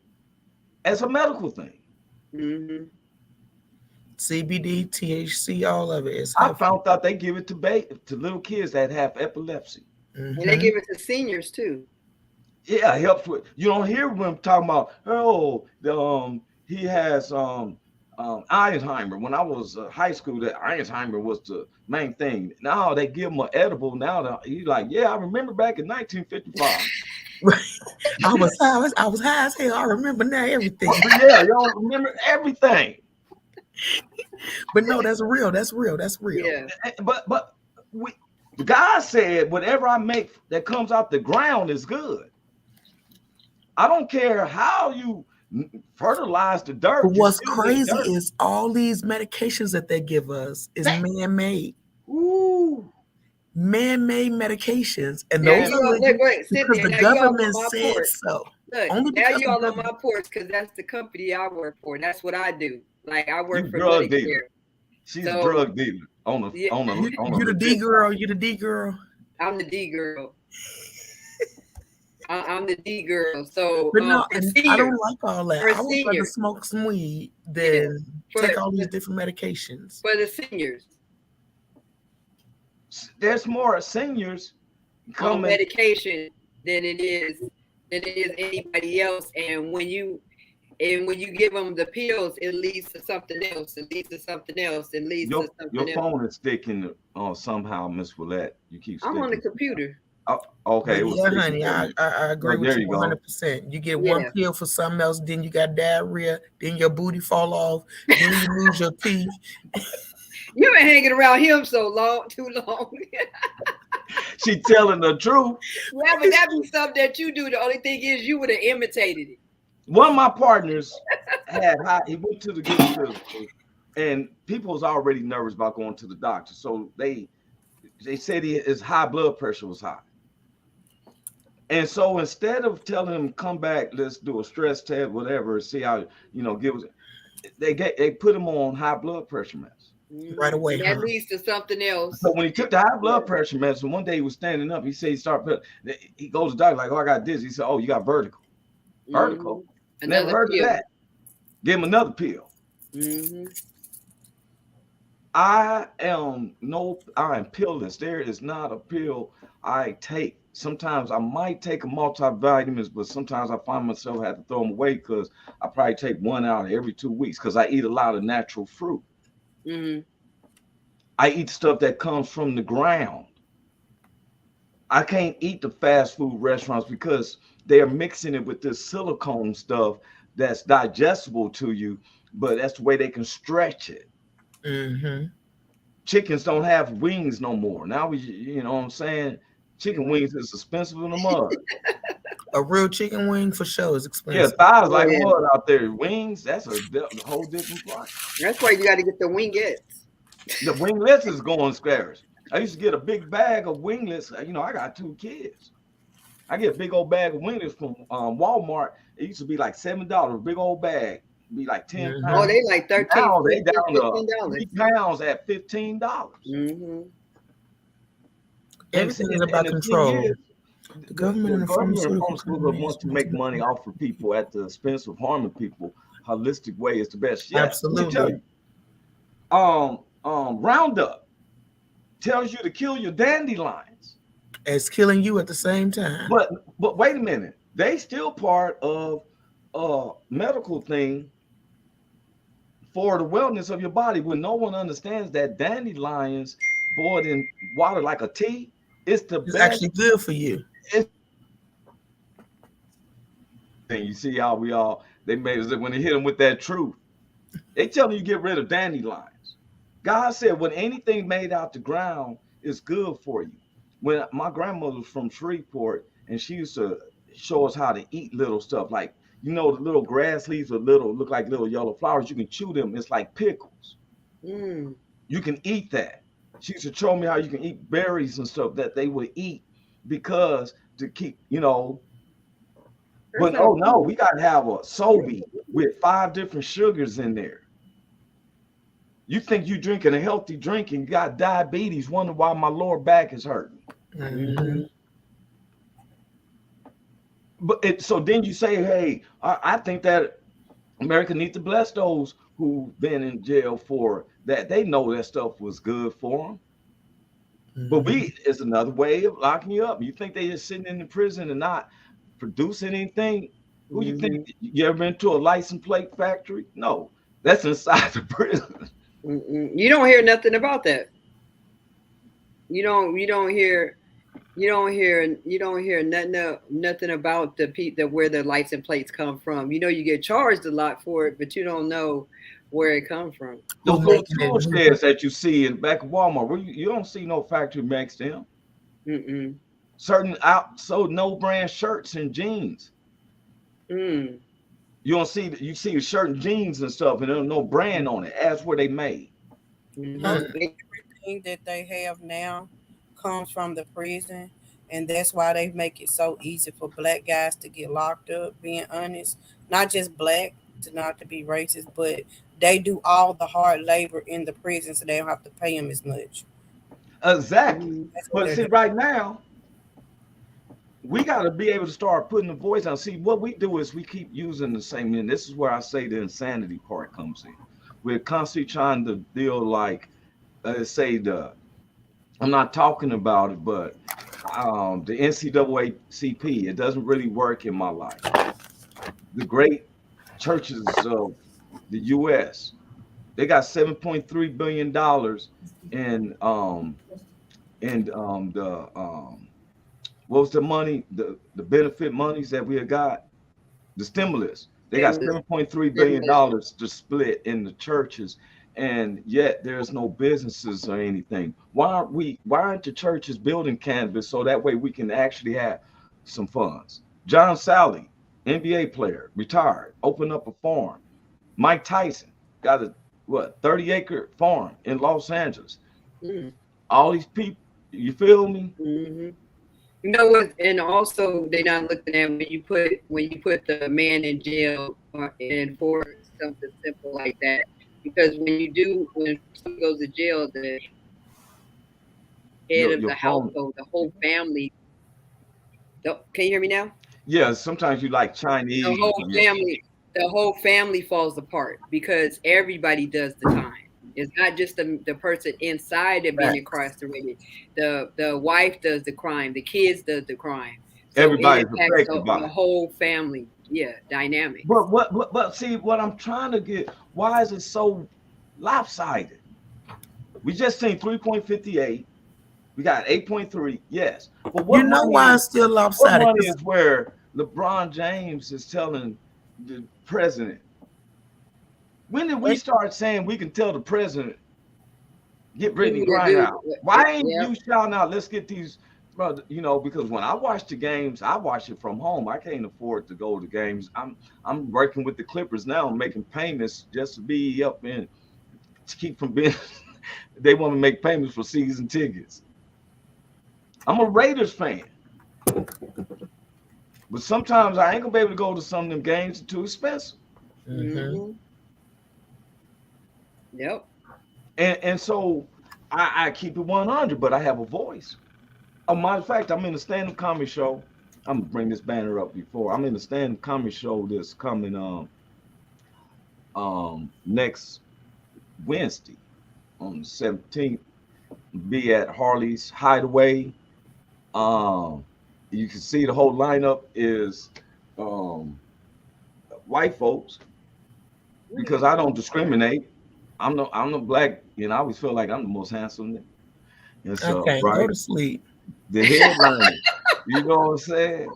as a medical thing. CBD, THC, all of it is. I found out they give it to little kids that have epilepsy. And they give it to seniors too. Yeah, it helps with. You don't hear them talking about, he has Alzheimer. When I was high school, that Alzheimer was the main thing. Now they give him an edible. Now he's like, yeah, I remember back in 1955. I was high as hell. I remember now everything. Yeah, y'all remember everything. But no, that's real. Yeah. But God said, whatever I make that comes out the ground is good. I don't care how you fertilize the dirt. But what's crazy is all these medications that they give us is man-made. Ooh. Man-made medications. And those are because the government said so. Look, now you all on my porch because that's the company I work for. That's what I do. Like I work for drug Medicare. Dealer. She's a drug dealer. You the D girl. You the D girl. I'm the D girl. I'm the D girl. So, but no, and I don't like all that. I would rather smoke some weed than take all these different medications. For the seniors, there's more seniors on medication than it is anybody else. And when you give them the pills, it leads to something else. It leads to something else. It leads to something else. Your phone is sticking somehow, Miss Willette. You keep sticking. I'm on the computer. Oh, okay. Yeah, honey, I agree with you 100%. You get one pill for something else, then you got diarrhea, then your booty fall off, then you lose your teeth. You've been hanging around him too long. She telling the truth. Yeah, but that be something that you do. The only thing is you would have imitated it. One of my partners he went to the physical, and people was already nervous about going to the doctor. So they said his high blood pressure was high. And so instead of telling them come back, let's do a stress test, whatever, see how give us, they put him on high blood pressure meds. Right away. That leads to something else. So when he took the high blood pressure medicine, one day he was standing up. He said he goes to the doctor like, oh, I got this. He said, oh, you got vertigo. Vertigo. Never heard of that. Give him another pill. I am pillless. There is not a pill I take. Sometimes I might take a multivitamins, but sometimes I find myself have to throw them away because I probably take one out every 2 weeks because I eat a lot of natural fruit. I eat stuff that comes from the ground. I can't eat the fast food restaurants because they're mixing it with this silicone stuff that's digestible to you, but that's the way they can stretch it. Chickens don't have wings no more. Now you know what I'm saying? Chicken wings is expensive in the mud. A real chicken wing for sure is expensive. Yeah, thighs like mud out there. Wings, that's a whole different price. That's why you got to get the wingettes. The winglets is going scarce. I used to get a big bag of winglets. I got 2 kids. I get a big old bag of winglets from Walmart. It used to be like $7. A big old bag. Be like 10 pounds. Oh, they like 13. Now they down to 3 pounds at $15. Everything is about control. The government and the pharmaceuticals want to make money off of people at the expense of harming people. Holistic way is the best. Yeah, absolutely. Roundup tells you to kill your dandelions. It's killing you at the same time. But wait a minute. They still part of a medical thing for the wellness of your body when no one understands that dandelions boiled in water like a tea, it's actually good for you. And you see how they made us when they hit them with that truth. They telling you get rid of dandelions. God said when anything made out the ground is good for you. When my grandmother was from Shreveport and she used to show us how to eat little stuff like the little grass leaves look like little yellow flowers. You can chew them. It's like pickles. You can eat that. She used to show me how you can eat berries and stuff that they would eat because to keep, But oh no, we got to have a Sobe with 5 different sugars in there. You think you drinking a healthy drink and you got diabetes, wonder why my lower back is hurting. But so then you say, hey, I think that America needs to bless those who've been in jail for that. They know that stuff was good for them. But it's another way of locking you up. You think they just sitting in the prison and not producing anything? Who you think? You ever been to a license plate factory? No, that's inside the prison. You don't hear nothing about that. You don't hear nothing about where the license plates come from. You get charged a lot for it, but you don't know where it comes from. Those little tool sheds that you see in back of Walmart, where you don't see no factory makes them. Certain no brand shirts and jeans. You don't see you see shirt and jeans and stuff, and there's no brand on it. That's where they made. Everything that they have now comes from the prison, and that's why they make it so easy for black guys to get locked up. Being honest, not just black, not to be racist, but they do all the hard labor in the prison, so they don't have to pay them as much. Exactly. But see, right now, we got to be able to start putting the voice out. See, what we do is we keep using the same, and this is where I say the insanity part comes in. We're constantly trying to deal like, I'm not talking about it, but the NCAACP, it doesn't really work in my life. The great churches of the U.S., they got $7.3 billion in what was the money, the benefit monies that we had got, the stimulus. They got $7.3 billion to split in the churches, and yet there's no businesses or anything. Why aren't the churches building Cannabis so that way we can actually have some funds? John Sally, NBA player, retired, opened up a farm. Mike Tyson got a 30-acre farm in Los Angeles. All these people, you feel me? You know what? And also, they're not looking at when you put the man in jail and for something simple like that. Because when someone goes to jail, the head of Your the phone. household, the whole family. Can you hear me now? Yeah, sometimes you like Chinese. The whole Yeah. family, the whole family falls apart because everybody does the time. It's not just the person inside of being Right. incarcerated. The wife does the crime, the kids does the crime. So it Everybody's impacts affected by the it. whole family. Yeah, dynamics. But see what I'm trying to get. Why is it so lopsided? We just seen 3.58. We got 8.3. Yes, but You know why it's still what lopsided? money is where LeBron James is telling the president? When did we start saying we can tell the president get Brittney Griner out? Why ain't you shouting out? Let's get these. You know, because when I watch the games, I watch it from home. I can't afford to go to games. I'm working with the Clippers now, making payments just to be up in to keep from being. They want to make payments for season tickets. I'm a Raiders fan, but sometimes I ain't gonna be able to go to some of them games. It's too expensive. Mm-hmm. Yep. And so I keep it 100, but I have a voice. A matter of fact, I'm in a stand-up comedy show. I'm gonna bring this banner up before. I'm in a stand-up comedy show that's coming next Wednesday on the 17th. Be at Harley's Hideaway. You can see the whole lineup is white folks because I don't discriminate. I'm no black, you know. I always feel like I'm the most handsome. And so, Okay, right? go to sleep. The headline, you know what I'm saying?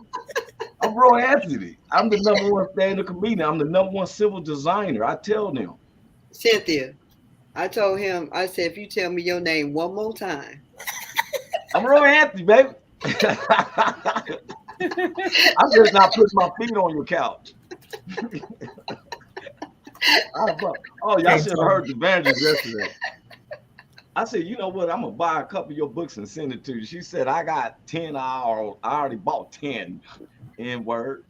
I'm Roy Anthony. I'm the #1 stand-up comedian. I'm the #1 civil designer. I tell them. Cynthia, I told him, I said, if you tell me your name one more time. I'm Roy Anthony, baby. I'm just not putting my feet on your couch. Y'all should have heard the Vandals yesterday. I said, you know what? I'm gonna buy a couple of your books and send it to you. She said, I got 10. I already bought 10. In word.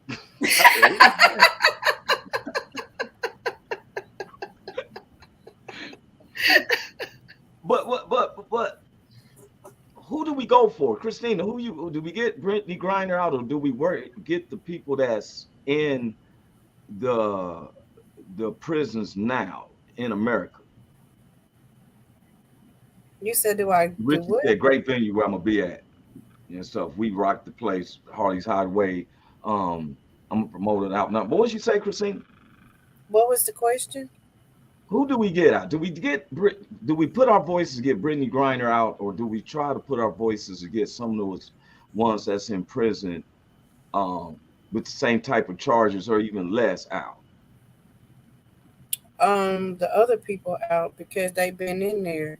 But who do we go for, Christina? Who do we get? Brittney Griner out, or do we get the people that's in the prisons now in America? You said, do I do what? A great venue where I'm gonna be at and stuff. We rock the place, Harley's Hideaway. I'm gonna promote it out now. What did you say, Christina? What was the question? Who do we get out? Do we put our voices to get Brittney Griner out, or do we try to put our voices to get some of those ones that's in prison with the same type of charges or even less out? The other people out because they've been in there.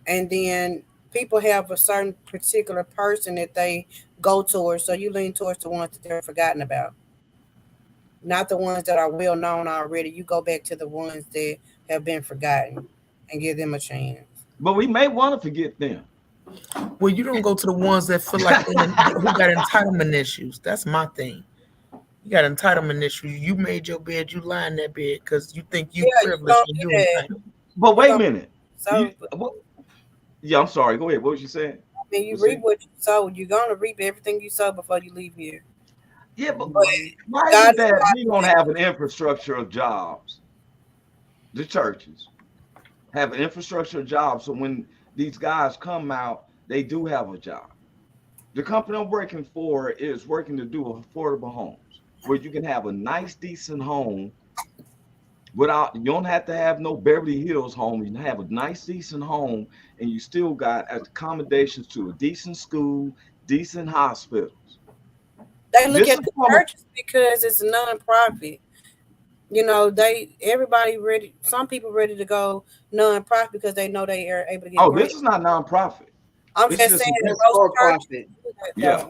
And then people have a certain particular person that they go towards. So you lean towards the ones that they're forgotten about. Not the ones that are well known already. You go back to the ones that have been forgotten and give them a chance. But we may want to forget them. Well, you don't go to the ones that feel like who got entitlement issues. That's my thing. You got entitlement issues. You made your bed, you lie in that bed because you think you privileged and you entitled. But wait a minute. Yeah, I'm sorry. Go ahead. What was you saying? I mean, you reap what you sow. You're gonna reap everything you sow before you leave here. Yeah, but why is it that we don't have an infrastructure of jobs? The churches have an infrastructure of jobs, so when these guys come out, they do have a job. The company I'm working for is working to do affordable homes, where you can have a nice, decent home without, you don't have to have no Beverly Hills home. You can have a nice, decent home, and you still got accommodations to a decent school, decent hospitals. They look at the churches because it's a nonprofit. You know, everybody ready. Some people ready to go nonprofit because they know they are able to get. Oh, this is not nonprofit. I'm just saying most churches. Yeah.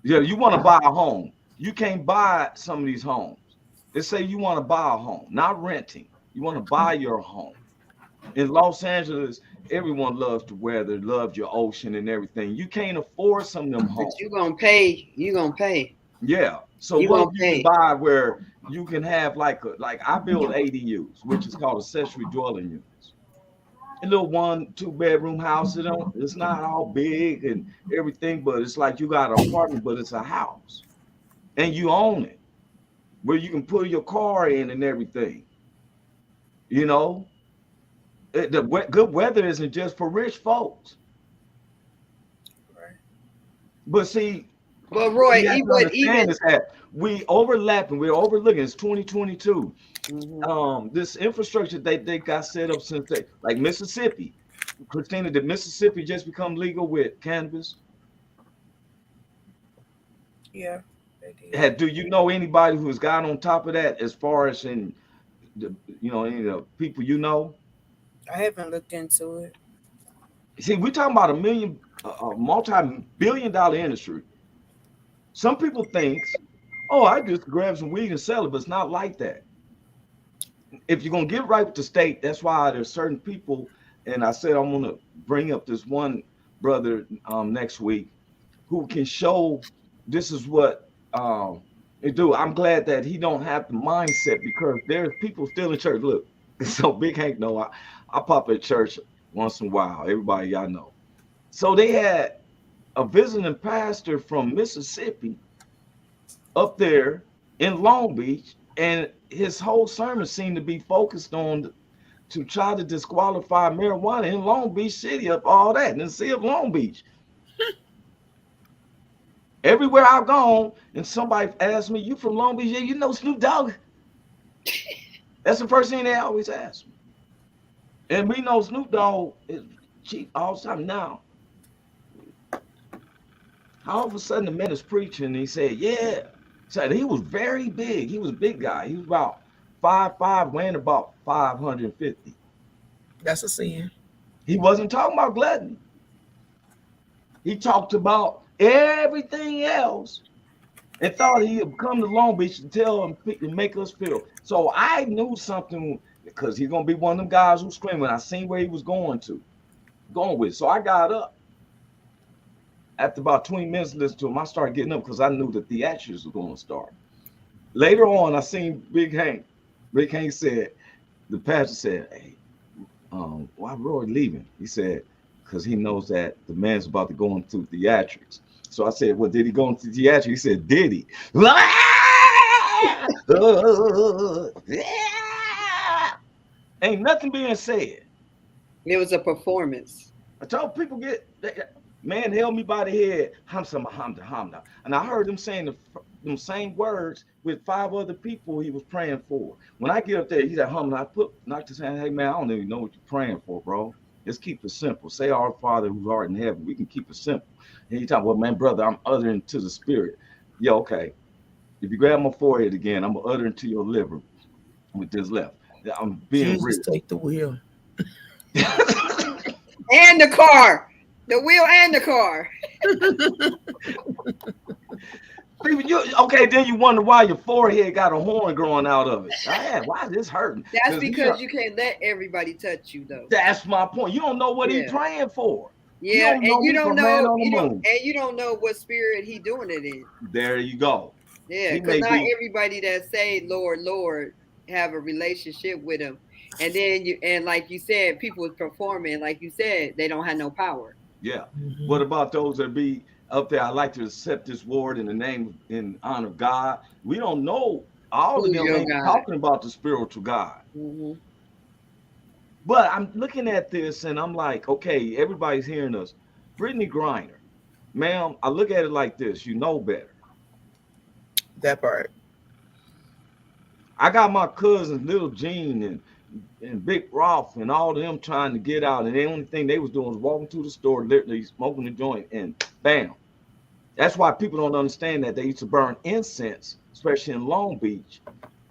You want to buy a home. You can't buy some of these homes. Let's say you want to buy a home, not renting. You want to buy your home. In Los Angeles, everyone loves the weather, loves your ocean and everything. You can't afford some of them But homes. you gonna pay. You gonna pay. Yeah. So You what gonna if you can pay. buy where you can have like I build ADUs, which is called accessory dwelling units. A little 1-2 bedroom house. It's not all big and everything, but it's like you got an apartment, but it's a house. And you own it. Where you can put your car in and everything. You know, good weather isn't just for rich folks. Right. But see, But what Roy, you have to but even understand is that we're overlooking. It's 2022. Mhm. This infrastructure they got set up since like Mississippi. Christina, did Mississippi just become legal with cannabis? Yeah, they did. Do you know anybody who's got on top of that as far as in any of the people you know? I haven't looked into it. See, we're talking about a multi-billion-dollar industry. Some people think, oh, I just grab some weed and sell it, but it's not like that. If you're gonna get right with the state, that's why there's certain people, and I said I'm gonna bring up this one brother next week who can show this is what they do. I'm glad that he don't have the mindset because there's people still in church. Look, so Big Hank know I pop at church once in a while. Everybody y'all know. So they had a visiting pastor from Mississippi up there in Long Beach, and his whole sermon seemed to be focused on to try to disqualify marijuana in Long Beach City of all that, in the city of Long Beach. Everywhere I've gone, and somebody asked me, "You from Long Beach? Yeah, you know Snoop Dogg?" That's the first thing they always ask me. And we know Snoop Dogg is cheap all the time. Now, all of a sudden, the man is preaching, and he said, "Yeah." So he was very big. He was a big guy. He was about 5'5", weighing about 550. That's a sin. He wasn't talking about gluttony. He talked about everything else and thought he'd come to Long Beach to tell him and make us feel. So I knew something because he's gonna be one of them guys who screaming. I seen where he was going with. So I got up. After about 20 minutes listening to him, I started getting up because I knew the theatrics were going to start. Later on, I seen Big Hank. Big Hank said, the pastor said, "Hey, why Roy leaving?" He said, because he knows that the man's about to go into theatrics. So I said, "Well, did he go into theatrics?" He said, "Did he?" Ain't nothing being said. it was a performance. I told people man held me by the head, hamsa hamda hamda, and I heard him saying them same words with 5 other people he was praying for. When I get up there, he's at hamda. Knocked his hand. Hey man, I don't even know what you're praying for, bro. Let's keep it simple. Say, "Our Father who art in heaven." We can keep it simple. And he talking, "Well, man, brother, I'm uttering to the Spirit." Yeah, okay. If you grab my forehead again, I'm uttering to your liver with this left. I'm being Jesus, real. take the wheel. And the car, the wheel and the car. Okay, then you wonder why your forehead got a horn growing out of it. Why is this hurting? That's because you can't let everybody touch you, though. That's my point. You don't know what he's praying for. Yeah, and you don't know, and you don't know what spirit he doing it in. There you go. Yeah, because not everybody that say Lord, Lord have a relationship with him. And then like you said, people performing, like you said, they don't have no power. Yeah. Mm-hmm. What about those that be up there? I like to accept this word in the name, in honor of God. We don't know. All of them ain't talking about the spiritual God. Mm-hmm. But I'm looking at this and I'm like, okay, everybody's hearing us. Brittney Griner, ma'am, I look at it like this. You know better. That part. I got my cousins, Little Gene and Big Ralph and all of them trying to get out, and the only thing they was doing was walking through the store, literally smoking a joint, and bam. That's why people don't understand that they used to burn incense, especially in Long Beach,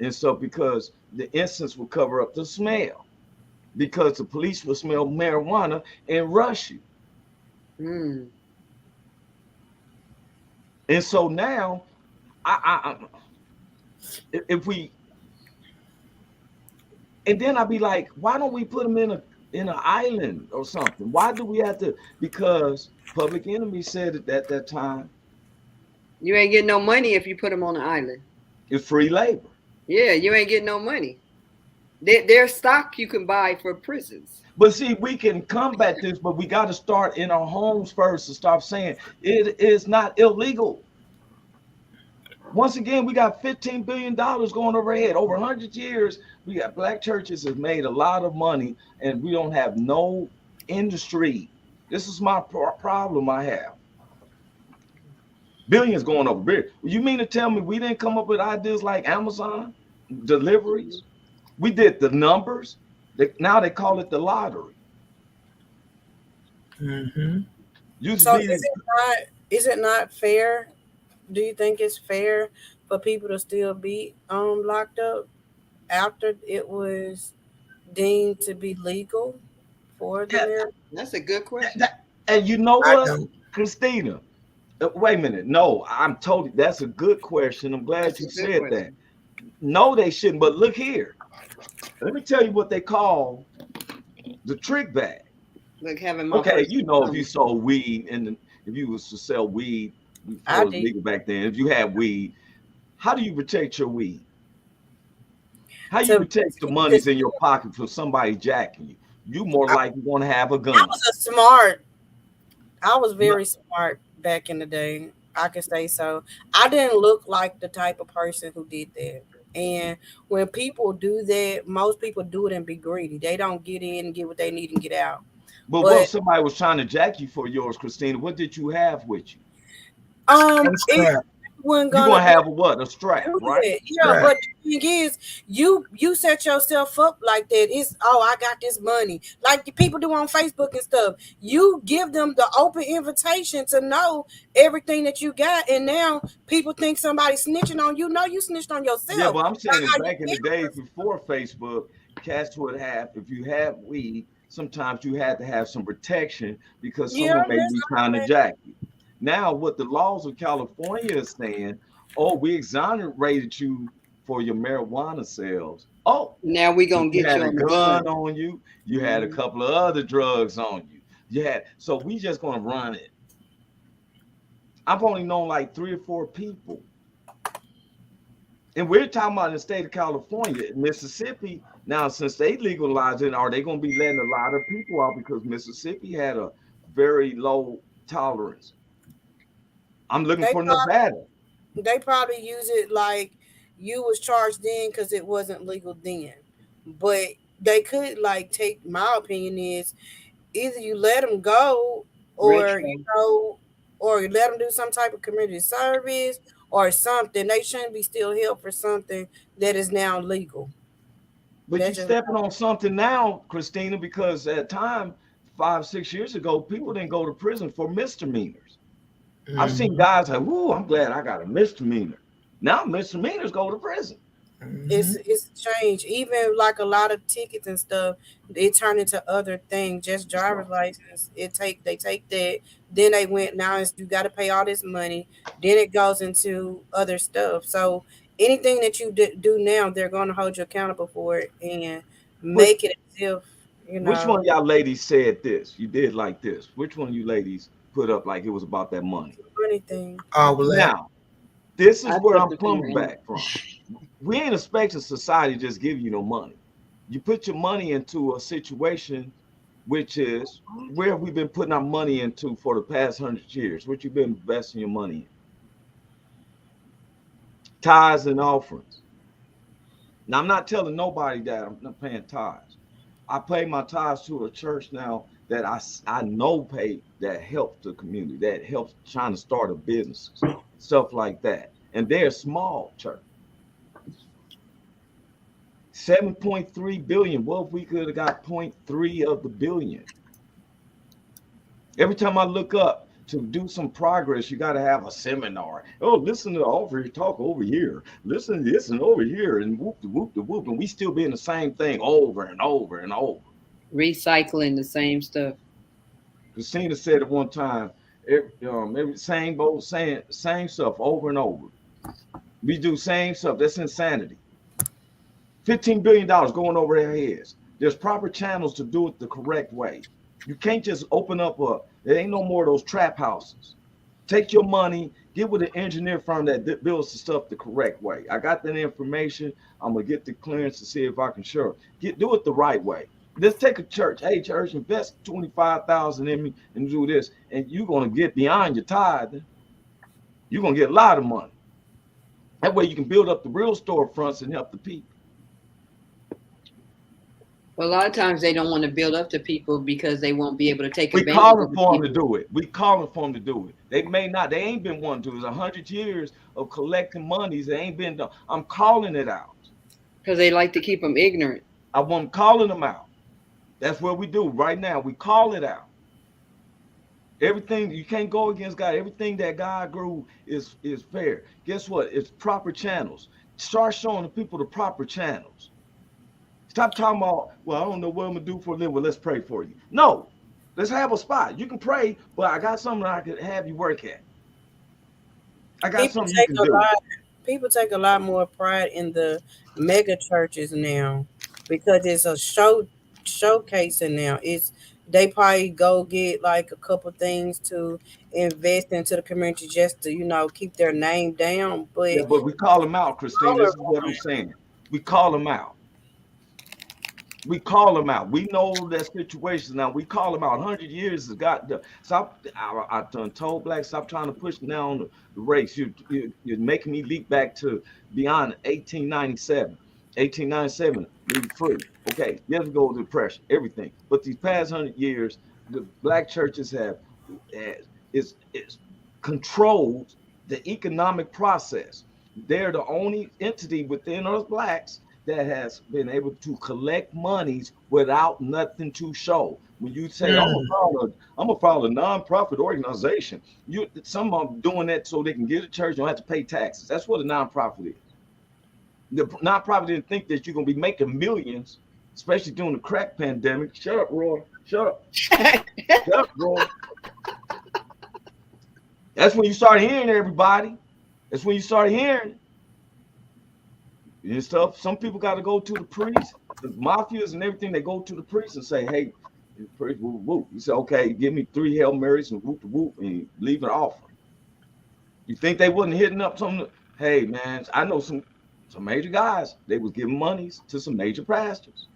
and so because the incense would cover up the smell, because the police would smell marijuana and rush you. Mm. And so now, if we, and then I'd be like, why don't we put them in in an island or something. Why do we have to? Because Public Enemy said it at that time. You ain't getting no money if you put them on the island. It's free labor. Yeah, you ain't getting no money. There's stock you can buy for prisons. But see, we can combat this, but we got to start in our homes first to stop saying it is not illegal. Once again, we got $15 billion going overhead. Over 100 years, we got black churches have made a lot of money, and we don't have no industry. This is my problem I have. Billions going over here. You mean to tell me we didn't come up with ideas like Amazon deliveries? We did the numbers. Now they call it the lottery. So is it not fair? Do you think it's fair for people to still be locked up after it was deemed to be legal for the That's a good question. And you know what, Christina? Wait a minute. No, I'm totally. That's a good question. I'm glad you said that. No, they shouldn't. But look here. Let me tell you what they call the trick bag. Like having okay, you know, if you sold weed and if you was to sell weed before it was legal back then, if you had weed, how do you protect your weed? How do you protect the money's in your pocket from somebody jacking you? You more likely want to have a gun. I was very smart back in the day. I could say so. I didn't look like the type of person who did that. And when people do that, most people do it and be greedy. They don't get in and get what they need and get out. But what if somebody was trying to jack you for yours, Christina? What did you have with you? You're gonna have a strap, right? Yeah, but the thing is, you set yourself up like that. It's I got this money, like the people do on Facebook and stuff. You give them the open invitation to know everything that you got, and now people think somebody snitching on you. No, you snitched on yourself. Yeah, but I'm saying is back in the days before Facebook, cats would have, if you have weed, sometimes you had to have some protection because someone may be trying to jack you. Now, what the laws of California is saying, we exonerated you for your marijuana sales. Now we're going to get you a gun on you. You had a couple of other drugs on you. So we just going to run it. I've only known like 3 or 4 people. And we're talking about in the state of California. Mississippi, now since they legalized it, are they going to be letting a lot of people out because Mississippi had a very low tolerance? I'm looking for Nevada. They probably use it like you was charged then because it wasn't legal then. But they could take, my opinion is, either you let them go or or you let them do some type of community service or something. They shouldn't be still held for something that is now legal. But you're stepping on something now, Christina, because at time 5-6 years ago, people didn't go to prison for misdemeanors. I've seen guys like, I'm glad I got a misdemeanor. Now misdemeanors go to prison. It's changed. Even like a lot of tickets and stuff, it turned into other things. Just driver's license. They take that. Then they went, now you got to pay all this money. Then it goes into other stuff. So anything that you do now, they're going to hold you accountable for it and make it as if, Which one of y'all ladies said this? You did like this. Which one of you ladies put up like it was about that money? Anything. Now, this is where I'm coming back from. We ain't expecting society to just give you no money. You put your money into a situation, which is where we've been putting our money into for the past 100 years. What you've been investing your money in? Tithes and offerings. Now, I'm not telling nobody that I'm not paying tithes. I pay my tithes to a church now that I know pay, that helps the community, that helps trying to start a business, stuff like that. And they're a small church. 7.3 billion. Well, if we could have got 0.3 of the billion. Every time I look up to do some progress, you got to have a seminar. Listen to over here, talk over here. Listen to this and over here, and whoop the whoop the whoop, and we still being the same thing over and over and over. Recycling the same stuff. Christina said at one time, every same boat, same stuff over and over. We do same stuff. That's insanity. $15 billion going over their heads. There's proper channels to do it the correct way. You can't just open up there ain't no more of those trap houses. Take your money, get with an engineer firm that builds the stuff the correct way. I got that information. I'm gonna get the clearance to see if I can do it the right way. Let's take a church. Hey, church, invest 25,000 in me and do this, and you're gonna get beyond your tithe. You're gonna get a lot of money. That way you can build up the real storefronts and help the people. Well, a lot of times they don't want to build up to people because they won't be able to take advantage. We calling for them to do it. We calling for them to do it. They may not. They ain't been one to. It's 100 years of collecting monies. They ain't been done. I'm calling it out because they like to keep them ignorant. I'm calling them out. That's what we do right now. We call it out. Everything, you can't go against God. Everything that God grew is fair. Guess what? It's proper channels. Start showing the people the proper channels. Stop talking about, well, I don't know what I'm gonna do for a living. Well, let's pray for you. No, let's have a spot. You can pray, but I got something I could have you work at. I got something you can do. People take a lot more pride in the mega churches now because it's a showcasing now. They probably go get like a couple things to invest into the community just to, keep their name down. But we call them out, Christine. This is what I'm saying. We call them out. We call them out. We know that situation now. We call them out. 100 years has got to stop. I done told blacks, stop trying to push down the race. You're making me leap back to beyond 1897. 1897, leave free. Okay, years ago, depression, everything. But these past 100 years, the black churches have controlled the economic process. They're the only entity within us blacks that has been able to collect monies without nothing to show. When you say, I'm gonna follow a nonprofit organization, some of them doing that so they can get a church, don't have to pay taxes. That's what a nonprofit is. The nonprofit didn't think that you're gonna be making millions, especially during the crack pandemic. Shut up, Roy. Shut up. Shut up, Roy. That's when you start hearing everybody. That's when you start hearing and stuff. Some people got to go to the priest, the mafias and everything. They go to the priest and say, "Hey, priest, whoop, whoop." You say, "Okay, give me 3 Hail Marys and whoop, whoop, and leave an offering." You think they wasn't hitting up some? Hey, man, I know some major guys. They was giving monies to some major pastors.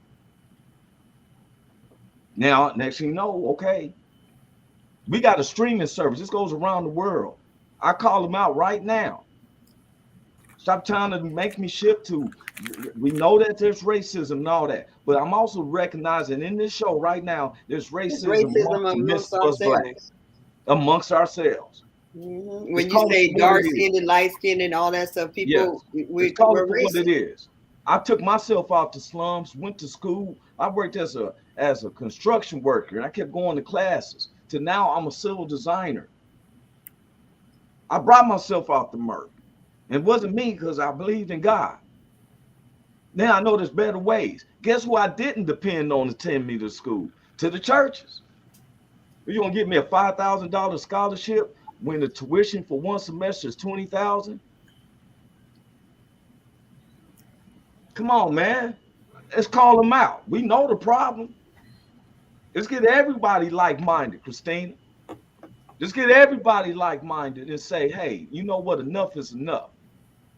Now, next thing you know, okay, we got a streaming service. This goes around the world. I call them out right now. Stop trying to make me shift to, we know that there's racism and all that, but I'm also recognizing in this show right now, there's racism amongst ourselves. Mm-hmm. When you say dark-skinned and light-skinned and all that stuff, people, we're racist. What it is. I took myself out to slums, went to school. I worked as a construction worker, and I kept going to classes. To now, I'm a civil designer. I brought myself out the murk. It wasn't me because I believed in God. Now I know there's better ways. Guess who I didn't depend on to send me to school? To the churches. You're going to give me a $5,000 scholarship when the tuition for one semester is $20,000? Come on, man. Let's call them out. We know the problem. Let's get everybody like-minded, Christina. Just get everybody like-minded and say, hey, you know what? Enough is enough.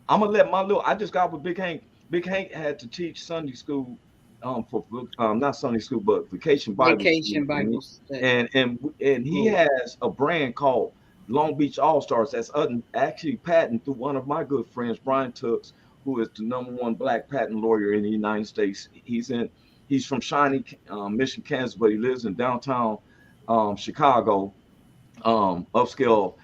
I'm gonna let I just got with Big Hank. Big Hank had to teach Sunday school, not Sunday school, but Vacation Bible. Vacation Bible. And he has a brand called Long Beach All-Stars that's actually patented through one of my good friends, Brian Tooks, who is the #1 black patent lawyer in the United States. He's from Shawnee Mission, Kansas, but he lives in downtown Chicago. Upscale.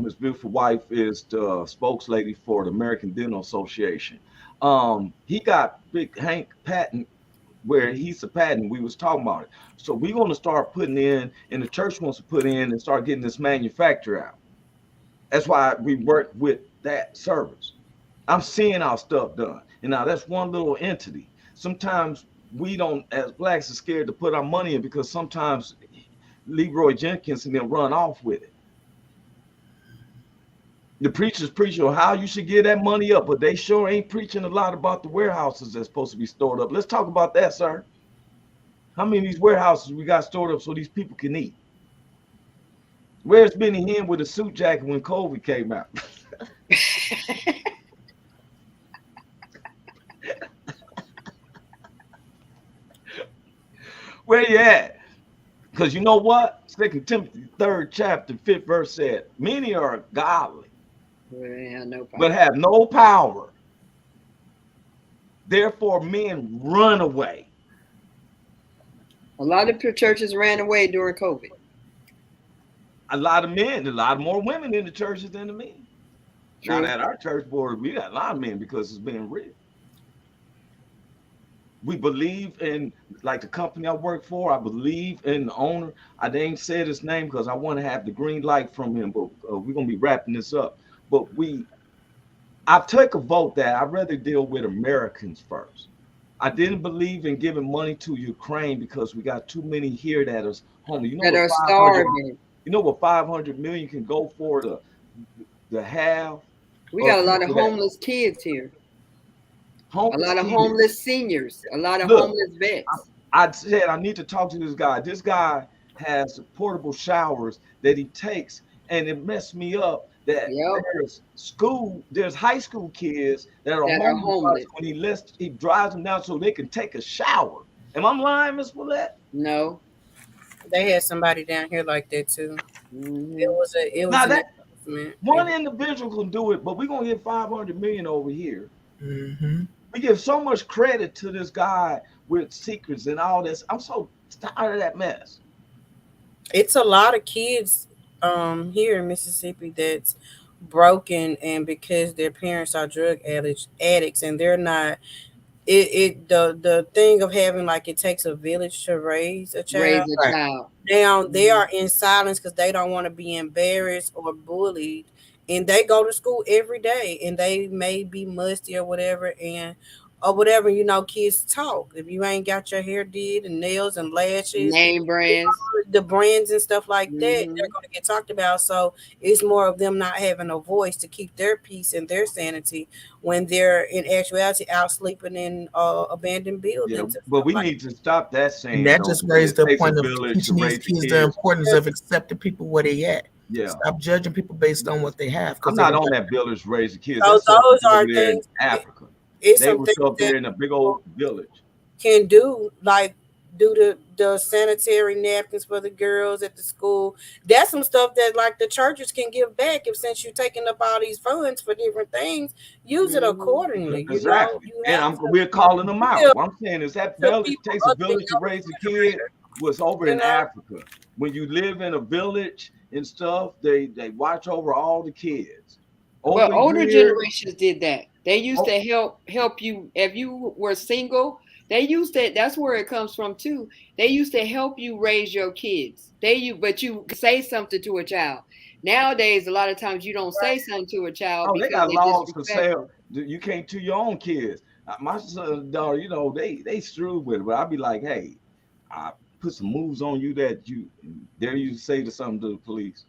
His beautiful wife is the spokeslady for the American Dental Association. He got Big Hank patent where he's a patent. We was talking about it. So we're going to start putting in, and the church wants to put in and start getting this manufacturer out. That's why we work with that service. I'm seeing our stuff done. And now that's one little entity. Sometimes we don't, as blacks, are scared to put our money in because sometimes Leroy Jenkins and them run off with it. The preachers preach on how you should get that money up, but they sure ain't preaching a lot about the warehouses that's supposed to be stored up. Let's talk about that, sir. How many of these warehouses we got stored up so these people can eat? Where's Benny Hinn with a suit jacket when COVID came out? Where you at? Because you know what? 2 Timothy 3rd chapter 5th verse said, many are godly, but have no power. Therefore, men run away. A lot of churches ran away during COVID. A lot of men, a lot more women in the churches than the men. True. Not at our church board, we got a lot of men because it's been real. We believe in, like the company I work for, I believe in the owner. I didn't say his name because I want to have the green light from him, but we're going to be wrapping this up. But I took a vote that I'd rather deal with Americans first. I didn't believe in giving money to Ukraine because we got too many here that is hungry. You know, that are starving. You know what 500 million can go for to have? We got a lot of homeless kids here. A lot of homeless seniors, a lot of homeless vets. I said I need to talk to this guy. This guy has portable showers that he takes, and it messed me up that there's high school kids that are homeless. When he drives them down so they can take a shower. Am I lying, Miss Willette? No. They had somebody down here like that too. Mm-hmm. It was one individual can do it, but we're gonna get 500 million over here. Mm-hmm. We give so much credit to this guy with secrets and all this. I'm so tired of that mess. It's a lot of kids here in Mississippi that's broken, and because their parents are drug addicts and they're not. The thing of having like it takes a village to raise a child. Now they are in silence because they don't want to be embarrassed or bullied, and they go to school every day, and they may be musty or whatever, you know, kids talk. If you ain't got your hair did and nails and lashes, name brands, the brands and stuff like that, they're going to get talked about. So it's more of them not having a voice to keep their peace and their sanity when they're in actuality out sleeping in abandoned buildings. Yeah, but we need to stop that saying. And that just raised the point of teaching these kids the importance of accepting people where they at. Yeah. Stop judging people based on what they have. I'm not on that village raise the kids. So those are things in Africa. They were up there in a big old village. Can do the sanitary napkins for the girls at the school. That's some stuff that like the churches can give back. If since you're taking up all these funds for different things, use it accordingly. Exactly. We're calling them out. What I'm saying is that village takes a village to raise a kid was over in Africa. When you live in a village and stuff, they watch over all the kids. Well, older generations did that. They used to help you if you were single. They used to. That's where it comes from too. They used to help you raise your kids. But you say something to a child. Nowadays, a lot of times you don't say something to a child. Oh, they got laws to say you can't to your own kids. My son and daughter, you know, they screwed with it. But I'd be like, hey, I put some moves on you that you dare you say to something to the police.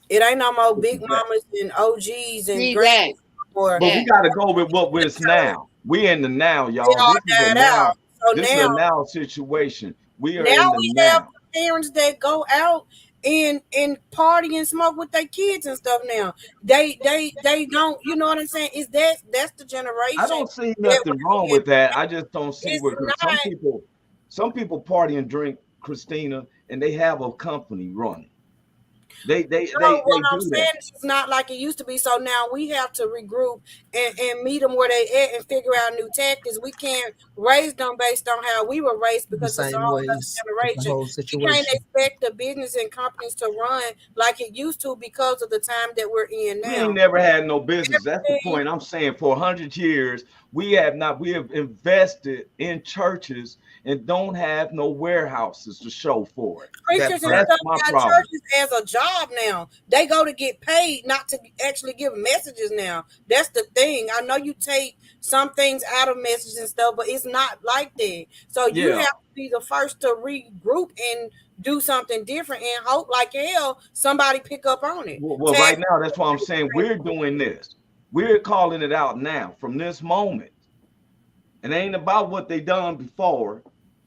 It ain't no more big mamas and OGs and grannies. But we got to go with what it's now. We in the now, y'all. This is a now. This is a now situation. We are now. In the now. Have parents that go out and party and smoke with their kids and stuff. Now they don't. You know what I'm saying? That's the generation. I don't see nothing wrong with that. I just don't see what some people party and drink, Christina, and they have a company running. What I'm saying is it's not like it used to be. So now we have to regroup and meet them where they at and figure out new tactics. We can't raise them based on how we were raised because it's all generation. You can't expect the business and companies to run like it used to because of the time that we're in now. We ain't never had no business. That's the point I'm saying. For 100 years, we have invested in churches and don't have no warehouses to show for it. Preachers and stuff got churches as a job now. They go to get paid, not to actually give messages now. That's the thing. I know you take some things out of messages and stuff, but it's not like that. So you have to be the first to regroup and do something different and hope like hell somebody pick up on it. Well, right now, that's why I'm saying we're doing this. We're calling it out now from this moment. It ain't about what they done before.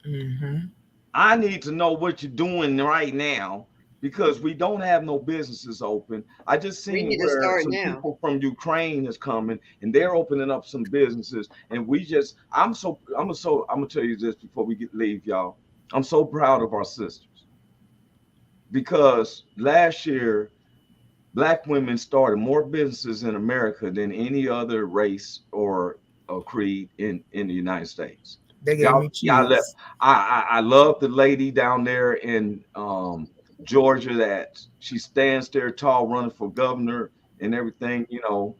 Mm-hmm. I need to know what you're doing right now because we don't have no businesses open. I just We seen need to where start some now. people from Ukraine is coming and they're opening up some businesses. And I'm gonna tell you this before we leave, y'all. I'm so proud of our sisters because last year Black women started more businesses in America than any other race or creed in the United States. They gave me Y'all left. chills. I love the lady down there in Georgia that she stands there tall running for governor and everything. You know,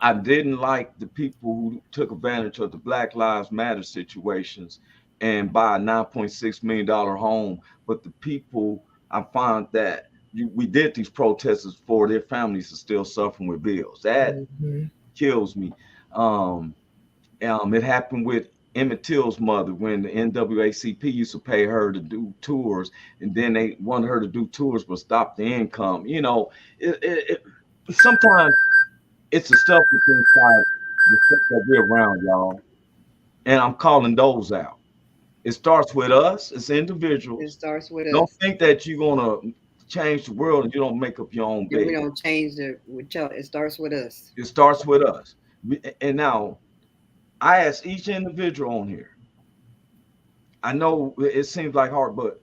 I didn't like the people who took advantage of the Black Lives Matter situations and buy a $9.6 million home. But the people, I found that we did these protests for their families are still suffering with bills. That Mhm. kills me. Um, it happened with Emmett Till's mother when the NAACP used to pay her to do tours, and then they wanted her to do tours but stop the income. You know, sometimes it's the stuff that's inside the stuff that we're around, y'all. And I'm calling those out. It starts with us as It individuals. starts with Don't us. think that you're gonna change the world and you don't make up your own And we bed. don't change it starts with us. It starts with us. And now I ask each individual on here. I know it seems like hard, but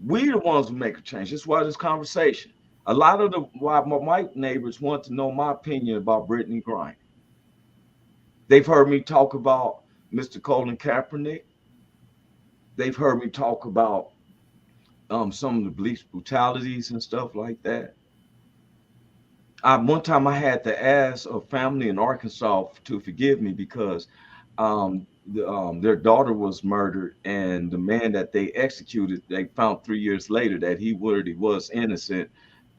we the ones who make a change. That's why this conversation. A lot of why my white neighbors want to know my opinion about Brittney Griner. They've heard me talk about Mr. Colin Kaepernick. They've heard me talk about some of the police brutalities and stuff like that. One time I had to ask a family in Arkansas to forgive me because their daughter was murdered, and the man that they executed, they found 3 years later that he was innocent.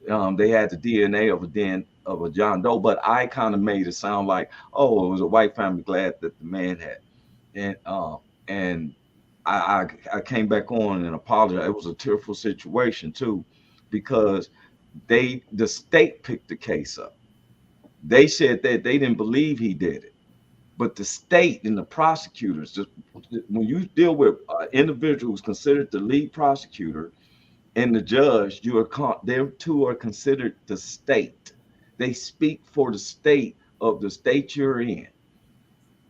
They had the DNA of a John Doe, but I kind of made it sound like, oh, it was a white family glad that the man had, and I came back on and apologized. It was a tearful situation too, because the state picked the case up. They said that they didn't believe he did it, but the state and the prosecutors, just when you deal with an individual who's considered the lead prosecutor and the judge, they two are considered the state. They speak for the state of the state you're in.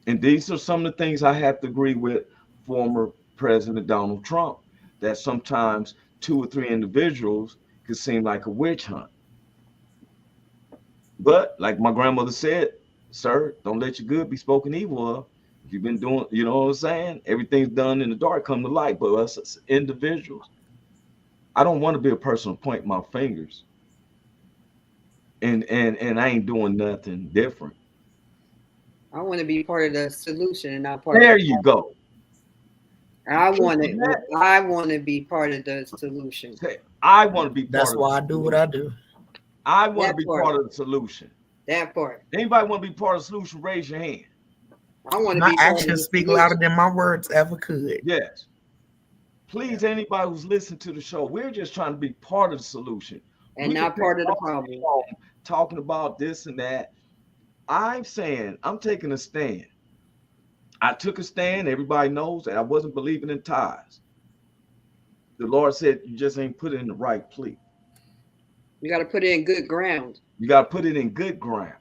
And these are some of the things I have to agree with former President Donald Trump, that sometimes 2 or 3 individuals could seem like a witch hunt. But like my grandmother said, sir, don't let your good be spoken evil of. If you've been doing, you know what I'm saying? Everything's done in the dark come to light. But us as individuals, I don't want to be a person to point my fingers and I ain't doing nothing different. I want to be part of the solution and not part There of the you go. I want to be part of the solution. I want to be part That's of why I the do what I do. I want to That be part. part of the solution. That part. Anybody want to be part of the solution? Raise your hand. I want to My be part of the actions speak solution. louder than my words ever could. Yes. Please, anybody who's listening to the show, we're just trying to be part of the solution. And We not can part of the take problem. talking about this and that. I'm saying I'm taking a stand. I took a stand. Everybody knows that I wasn't believing in tithes. The Lord said you just ain't put it in the right place. You got to put it in good ground. You got to put it in good ground.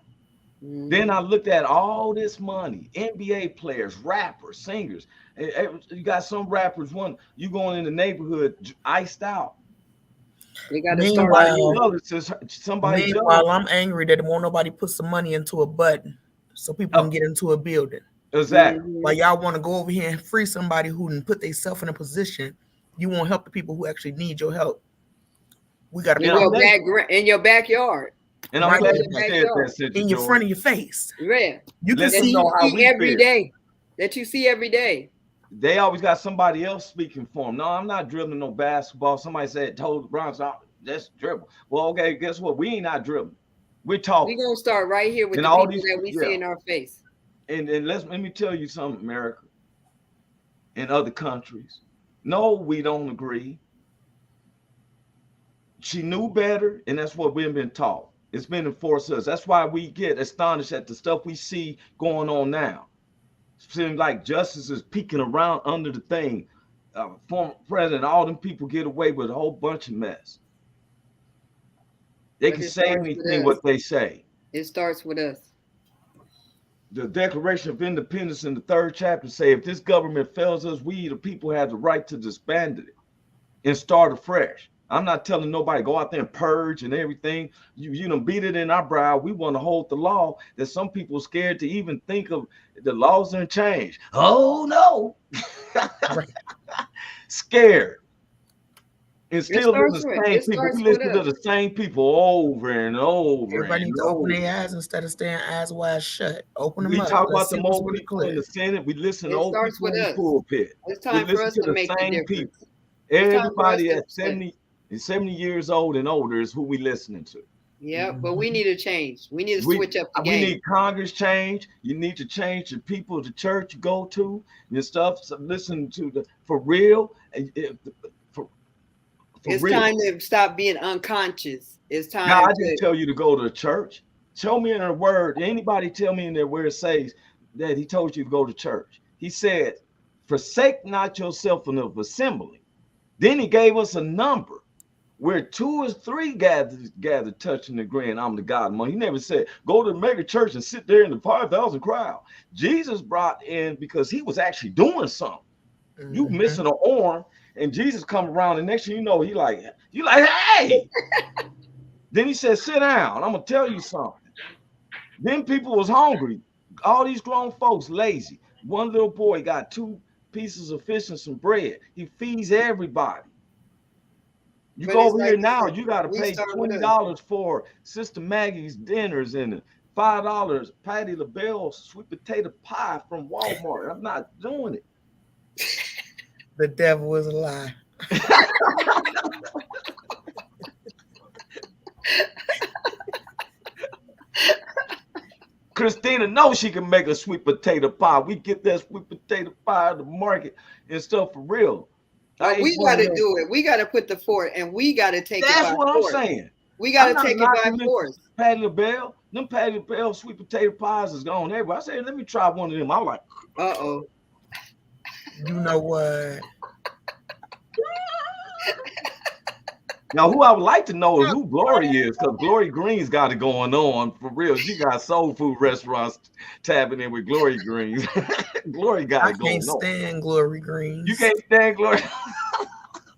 Mhm. Then I looked at all this money, NBA players, rappers, singers. You got some rappers, you going in the neighborhood iced out. They got to Meanwhile, start. Somebody Meanwhile, I'm angry that won't nobody put some money into a button so people can get into a building. Exactly. Mhm. Like y'all want to go over here and free somebody who didn't put themselves in a position. You won't help the people who actually need your help. We got to In your backyard. And I'm Right glad in you the said backyard. that, Cynthia in your Joi. front of your face. Yeah. You can Let them see know how we every feel. day. That you see every day. They always got somebody else speaking for them. No, I'm not dribbling no basketball. Somebody said, told the Browns, oh, that's dribble. Well, okay, guess what? We ain't not dribbling. We're We're talking. going to start right here with And the all people that we see in our face. And let me tell you something, America and other countries. No, we don't agree. She knew better, and that's what we've been taught. It's been enforced us. That's why we get astonished at the stuff we see going on now. It seems like justice is peeking around under the thing. former president, all them people get away with a whole bunch of mess. They But can it say starts with anything us. what they say. It starts with us. The Declaration of Independence in the 3rd chapter say, if this government fails us, we the people have the right to disband it and start afresh. I'm not telling nobody go out there and purge and everything. You done beat it in our brow. We want to hold the law that some people are scared to even think of. The laws done change. Oh no. Scared. And still the same people. We listen to the same people over and over. Everybody needs to open their eyes instead of staying eyes wide shut. Open them we up. talk Let's about see them what's old really people clear. in the Senate. We listen to It old starts people in with the us. pulpit. It's time We for listen us to to the make the same difference. people. It's time for us Everybody to at 70 years old and older is who we listening to. Yeah, but we need to change. We need to switch up the We game. need Congress change. You need to change the people, the church you go to, and stuff. So listen to the for real. It's real. time to stop being unconscious. It's time. God didn't tell you to go to church. Show me in a word. Anybody tell me in there where it says that he told you to go to church? He said, forsake not yourself in the assembly. Then he gave us a number where 2 or 3 gathered touching the agreeing, I'm the God among. He never said, go to the mega church and sit there in the 5,000 crowd. Jesus brought in because he was actually doing something. You missing an arm, and Jesus come around, and next thing you know, you like, hey. Then he said, sit down. I'm gonna tell you something. Then people was hungry. All these grown folks lazy. One little boy got 2 pieces of fish and some bread. He feeds everybody. You go over here now, you got to pay $20 for Sister Maggie's dinners and $5 Patty LaBelle's sweet potato pie from Walmart. I'm not doing it. The devil is a lie. Christina knows she can make a sweet potato pie. We get that sweet potato pie at the market and stuff for real. We got to do it. We got to put the fort, and we got to take it by force. That's what I'm saying. We got to take it by force. Patty LaBelle, them Patty LaBelle sweet potato pies is gone everywhere. I said, let me try one of them. I'm like, uh-oh. You know what? Now, who I would like to know is who Glory is, because Glory Green's got it going on for real. She got soul food restaurants tapping in with Glory Greens. Glory got it going on. I can't stand Glory Greens. You can't stand Glory.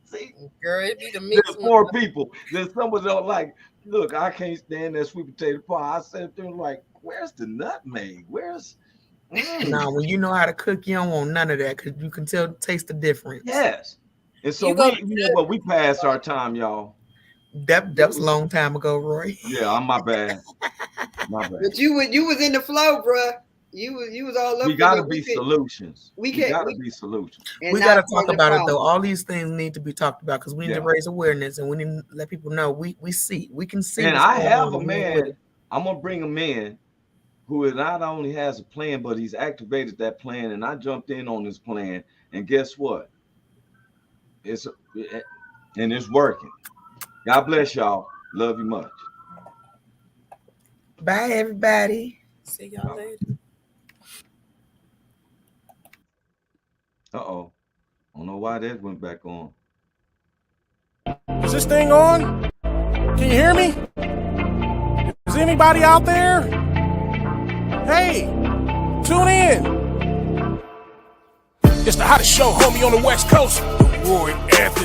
See, girl, it be the mix. There's 4 people. There's someone that don't like, look, I can't stand that sweet potato pie. I said to them, like, where's the nutmeg? Where's Now, when you know how to cook, you don't want none of that because you can taste the difference. Yes. And so we passed our time, y'all. That was a long time ago, Roy. Yeah, my bad. My bad. But you was in the flow, bro. You was all up. We gotta be solutions. We gotta be solutions. We gotta talk about it though. All these things need to be talked about because we need to raise awareness and we need to let people know we can see. And I have a man. I'm gonna bring him in who not only has a plan, but he's activated that plan, and I jumped in on this plan. And guess what? It's working. God bless y'all. Love you much. Bye, everybody. See y'all later. Uh-oh. I don't know why that went back on. Is this thing on? Can you hear me? Is anybody out there? Hey, tune in. It's the hottest show, homie, on the West Coast. The Roy Anthony